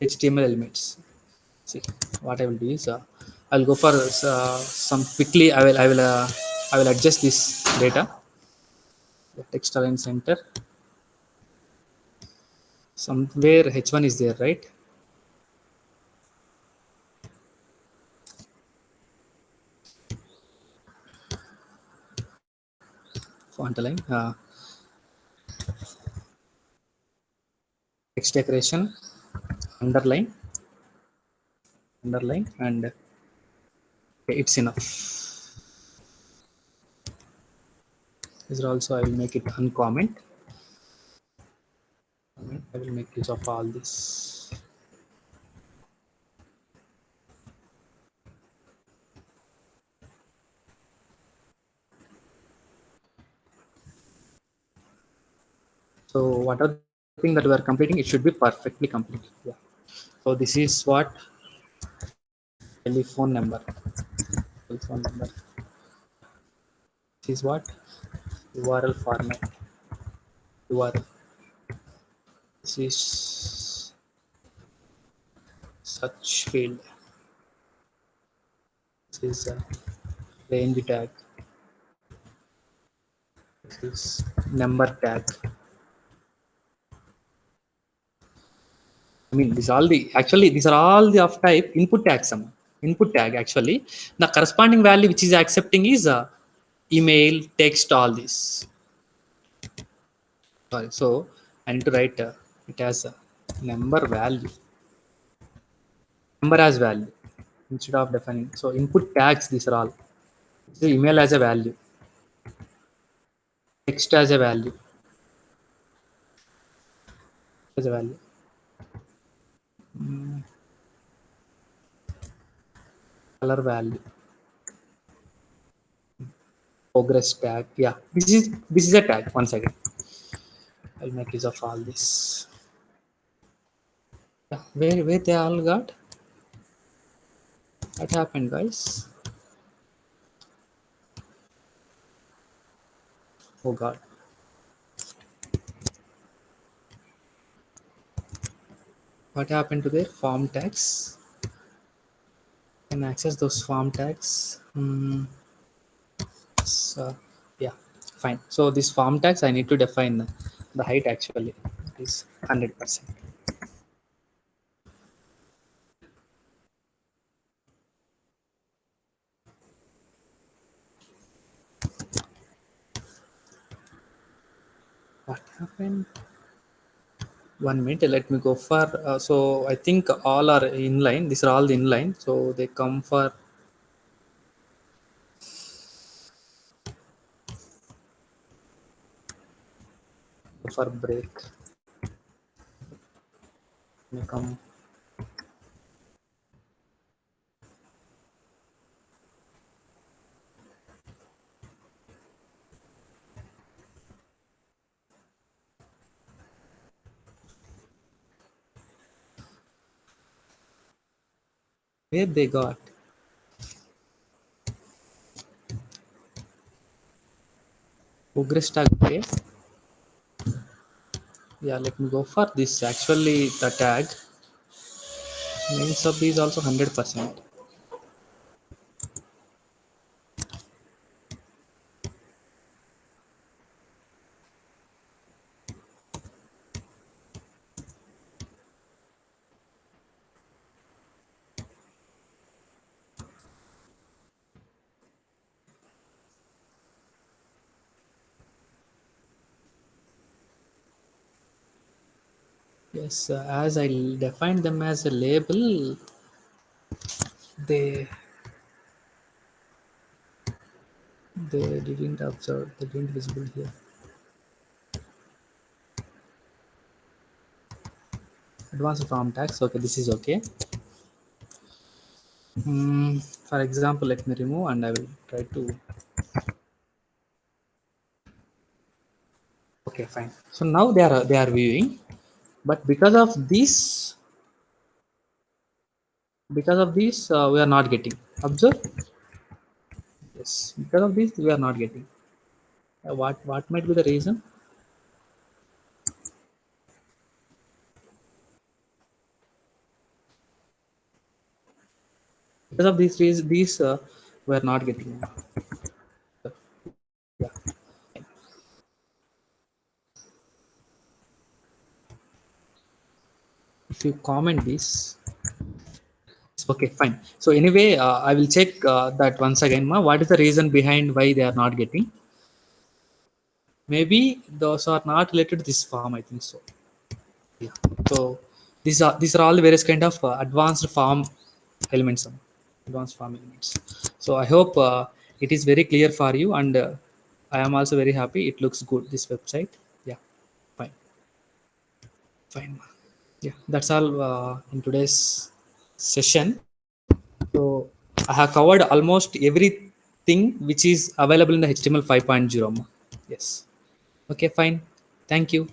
HTML elements. See what I will do is I'll go for some quickly. I will adjust this data. The text align center. Somewhere H1 is there, right? Font align. Text decoration. Underline. Underline. And okay, it's enough. This also I will make it uncomment. I will make use of all this. So whatever thing that we are completing, it should be perfectly completed. Yeah. So this is what telephone number. Telephone number. This is what URL format. URL. This is such field. This is a range tag. This is number tag. I mean, these are all the of type input tag sum. Input tag actually. The corresponding value which is accepting is email, text, all this. Sorry, so I need to write it as a number value. Number as value instead of defining. So input tags, these are all. So email as a value, text as a value, as a value. Color value, progress tag. Yeah, this is a tag. One second, I'll make use of all this. Yeah, where they all got? What happened, guys? Oh God. What happened to their form tags? Can access those form tags. So yeah, fine. So this form tags I need to define the height actually is 100%. What happened? 1 minute. Let me go for. So I think all are inline. These are all the inline. So they come for break. They come. Where they got? Ugress tag. Okay. Yeah. Let me go for this. Actually, the tag main sub is also 100%. Yes. As I defined them as a label, they they didn't observe. They didn't visible here. Advanced form tags. Okay. This is okay. For example, let me remove and I will try to. Okay, fine. So now they are viewing, but because of this we are not getting. Observe. Yes, because of this we are not getting. What might be the reason? Because of these we are not getting. Yeah. If you comment this. Okay, fine. So anyway, I will check that once again. Ma, what is the reason behind why they are not getting? Maybe those are not related to this form. I think so. Yeah. So these are all the various kind of advanced farm elements, advanced farm elements. So I hope it is very clear for you, and I am also very happy. It looks good, this website. Yeah, fine, fine. Yeah, that's all in today's session. So I have covered almost everything which is available in the HTML 5.0. Yes. Okay, fine. Thank you.